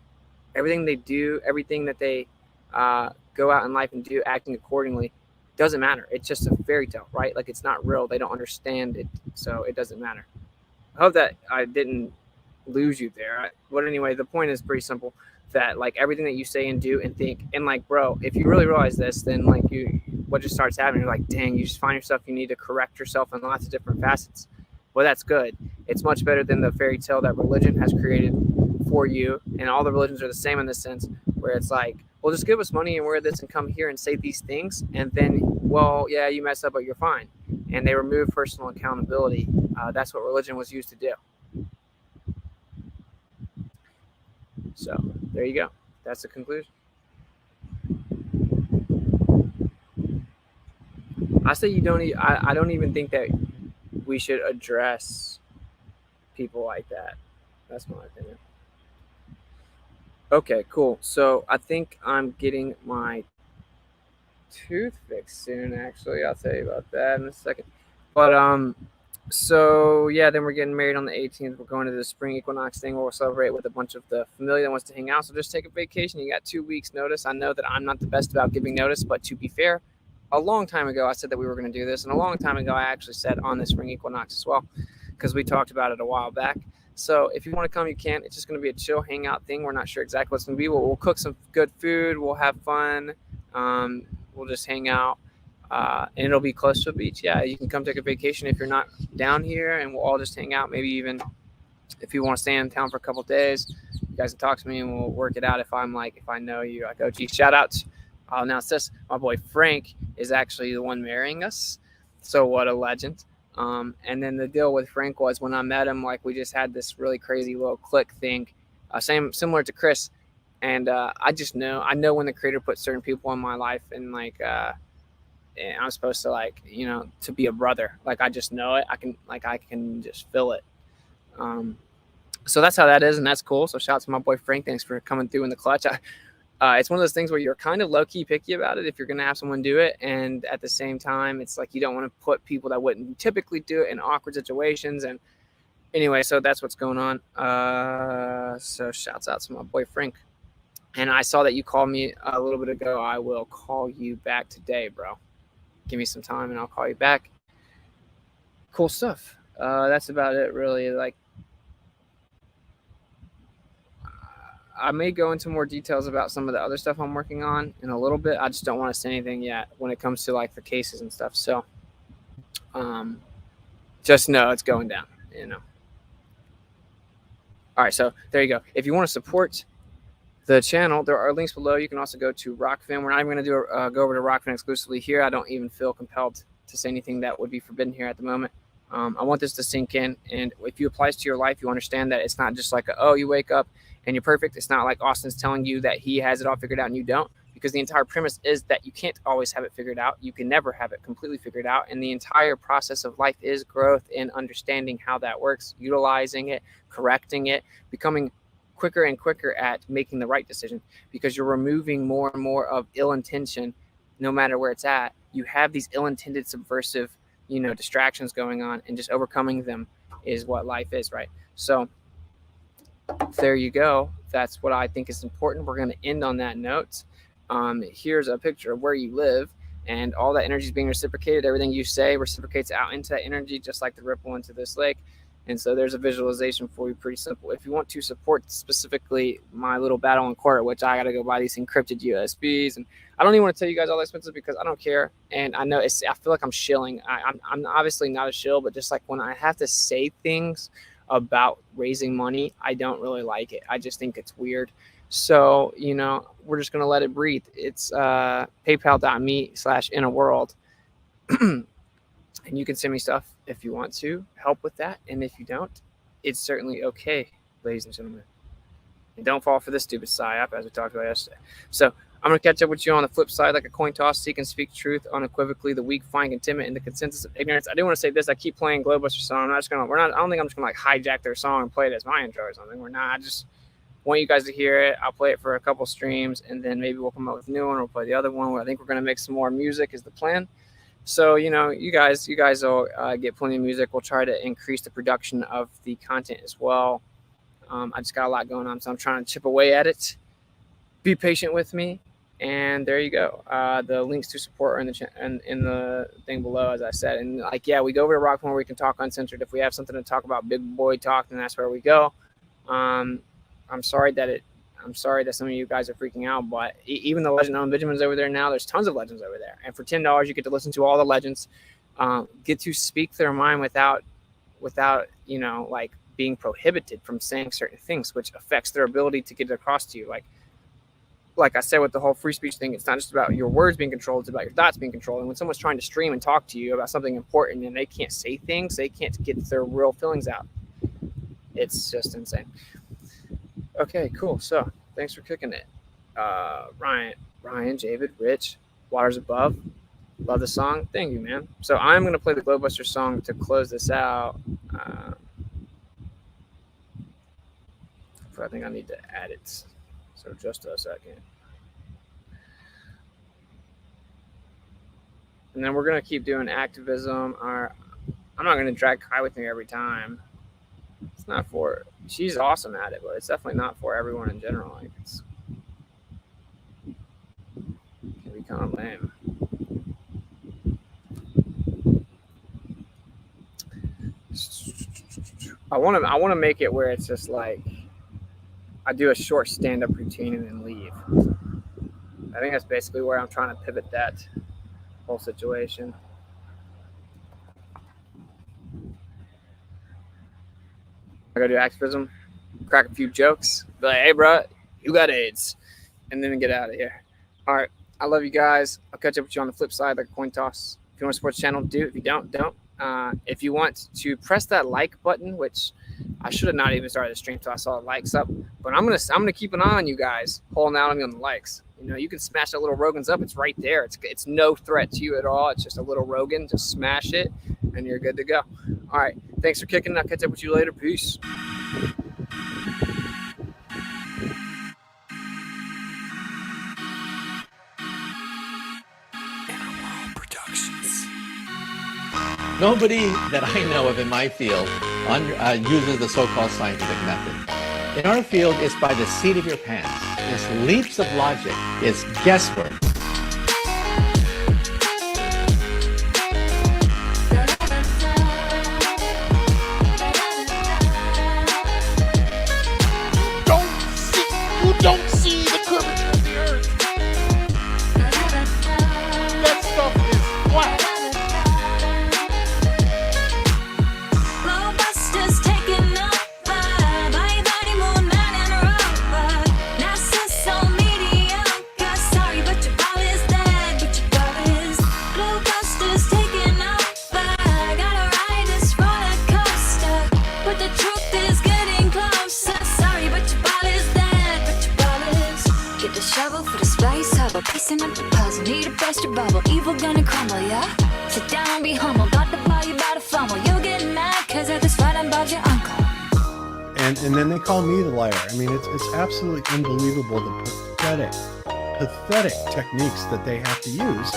everything they do, everything that they go out in life and do, acting accordingly, doesn't matter. It's just a fairy tale, right? Like, it's not real. They don't understand it, so it doesn't matter. I hope that I didn't lose you there. But anyway, the point is pretty simple, that like everything that you say and do and think, and like, bro, if you really realize this, then like what just starts happening, you're like, dang, you just find yourself, you need to correct yourself in lots of different facets. Well, that's good. It's much better than the fairy tale that religion has created for you. And all the religions are the same in this sense, where it's like, well, just give us money and wear this and come here and say these things, and then, well, yeah, you messed up, but you're fine. And they remove personal accountability. That's what religion was used to do. So there you go. That's the conclusion. I say you don't. I don't even think that we should address people like that. That's my opinion. Okay, cool. So I think I'm getting my tooth fixed soon. Actually, I'll tell you about that in a second. But so yeah, then we're getting married on the 18th. We're going to the spring equinox thing where we'll celebrate with a bunch of the familia that wants to hang out. So just take a vacation. You got 2 weeks notice. I know that I'm not the best about giving notice, but to be fair, a long time ago I said that we were going to do this, and a long time ago I actually said on the spring equinox as well, because we talked about it a while back. So if you want to come, you can. It's just going to be a chill hangout thing. We're not sure exactly what it's going to be. We'll cook some good food. We'll have fun. We'll just hang out. And it'll be close to a beach. Yeah, you can come take a vacation if you're not down here, and we'll all just hang out. Maybe even if you want to stay in town for a couple of days, you guys can talk to me and we'll work it out. If I know you, like, oh, gee, shout out. I'll announce this. My boy Frank is actually the one marrying us. So what a legend. And then the deal with Frank was, when I met him, like, we just had this really crazy little click thing, similar to Chris. And I know when the creator puts certain people in my life, and like, and I'm supposed to, like, to be a brother. Like, I just know it. I can just feel it. So that's how that is, and that's cool. So shout out to my boy Frank. Thanks for coming through in the clutch. It's one of those things where you're kind of low-key picky about it if you're going to have someone do it. And at the same time, it's like you don't want to put people that wouldn't typically do it in awkward situations. And anyway, so that's what's going on. So shouts out to my boy Frank. And I saw that you called me a little bit ago. I will call you back today, bro. Give me some time and I'll call you back. Cool stuff. That's about it, really. Like, I may go into more details about some of the other stuff I'm working on in a little bit. I just don't want to say anything yet when it comes to, like, the cases and stuff. So just know it's going down, All right, so there you go. If you want to support the channel, there are links below. You can also go to Rockfin. We're not even going to go over to Rockfin exclusively here. I don't even feel compelled to say anything that would be forbidden here at the moment. I want this to sink in, and if you apply this to your life, you understand that it's not just like, you wake up and you're perfect. It's not like Austin's telling you that he has it all figured out and you don't, because the entire premise is that you can't always have it figured out. You can never have it completely figured out, and the entire process of life is growth in understanding how that works, utilizing it, correcting it, becoming quicker and quicker at making the right decision, because you're removing more and more of ill intention no matter where it's at. You have these ill-intended subversive distractions going on, and just overcoming them is what life is, right? So there you go. That's what I think is important. We're going to end on that note. Here's a picture of where you live, and all that energy is being reciprocated. Everything you say reciprocates out into that energy, just like the ripple into this lake. And so there's a visualization for you, pretty simple. If you want to support specifically my little battle in court, which I got to go buy these encrypted USBs, and I don't even want to tell you guys all the expenses because I don't care. And I know I feel like I'm shilling. I'm obviously not a shill, but just like when I have to say things about raising money, I don't really like it. I just think it's weird. So, we're just going to let it breathe. It's paypal.me/innerworld. And you can send me stuff if you want to help with that. And if you don't, it's certainly okay, ladies and gentlemen. And don't fall for this stupid psyop, as we talked about yesterday. So I'm going to catch up with you on the flip side, like a coin toss. Seek and speak truth unequivocally. The weak find contentment in the consensus of ignorance. I do want to say this. I keep playing Glowbuster song. I'm not just going to, I don't think I'm just going to like hijack their song and play it as my intro or something. We're not. I just want you guys to hear it. I'll play it for a couple streams, and then maybe we'll come up with a new one. We'll play the other one. I think we're going to make some more music is the plan. So, you know, you guys will get plenty of music. We'll try to increase the production of the content as well. I just got a lot going on, so I'm trying to chip away at it. Be patient with me. And there you go. The links to support are in the thing below, as I said. And like, yeah, we go over to Rockmore where we can talk uncensored. If we have something to talk about, big boy talk, then that's where we go. I'm sorry that some of you guys are freaking out, but even the legend known Benjamin's over there now. There's tons of legends over there, and for $10 you get to listen to all the legends, get to speak their mind without you know, like being prohibited from saying certain things, which affects their ability to get it across to you. Like I said with the whole free speech thing, it's not just about your words being controlled, it's about your thoughts being controlled. And when someone's trying to stream and talk to you about something important and they can't say things, they can't get their real feelings out. It's just insane. Okay, cool. So thanks for kicking it. Ryan, Javid, Rich, Waters Above. Love the song. Thank you, man. So I'm going to play the Glowbuster song to close this out. But I think I need to add it. So just a second. And then we're going to keep doing activism. I'm not going to drag Kai with me every time. It's not for, she's awesome at it, but it's definitely not for everyone in general. Like, it can be kind of lame. I want to make it where it's just like I do a short stand-up routine and then leave. I think that's basically where I'm trying to pivot that whole situation. I gotta do activism, crack a few jokes, be like, hey, bro, you got AIDS, and then get out of here. All right, I love you guys. I'll catch up with you on the flip side, like a coin toss. If you want to support the channel, do. If you don't. If you want to press that like button, which I should have not even started the stream till I saw the likes up, but I'm gonna keep an eye on you guys, holding out on me on the likes. You know, you can smash that little Rogan's up. It's right there. It's no threat to you at all. It's just a little Rogan. Just smash it, and you're good to go. All right, thanks for kicking. I'll catch up with you later. Peace. Nobody that I know of in my field uses the so-called scientific method. In our field, it's by the seat of your pants. It's leaps of logic. It's guesswork. You don't see the curvature of the earth. That stuff is flat. Glowbusters taking over. Bye body moon man and rover. NASA so mediocre. Sorry, but your ball is dead. But your ball is. Glowbusters taking over. Gotta ride this roller coaster. But the truth is getting closer. Sorry, but your ball is dead. But your ball is. Get the shovel for the space hubble. Piecing up the puzzle. Need a burst of bubble. Evil gonna crumble, yeah? Sit down, be humble. Got the ball, you about to fumble. You'll get mad cause at this fight I'm about your uncle. And then they call me the liar. I mean, it's absolutely unbelievable the pathetic techniques that they have to use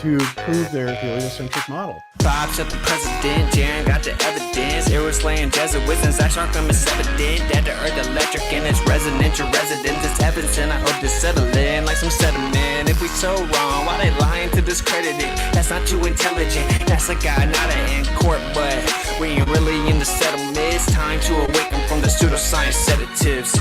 to prove their heliocentric model. Bob shut the president, Jaren got the evidence. Arrow slaying Jesuits and Zach Sharkum is evident. That the earth electric and its residential residence is heaven sent. I hope to settle in like some sediment. If we so wrong, why they lying to discredit it? That's not too intelligent. That's a guy, not an in court, but we ain't really in the settlement. It's time to awaken from the pseudoscience sedatives.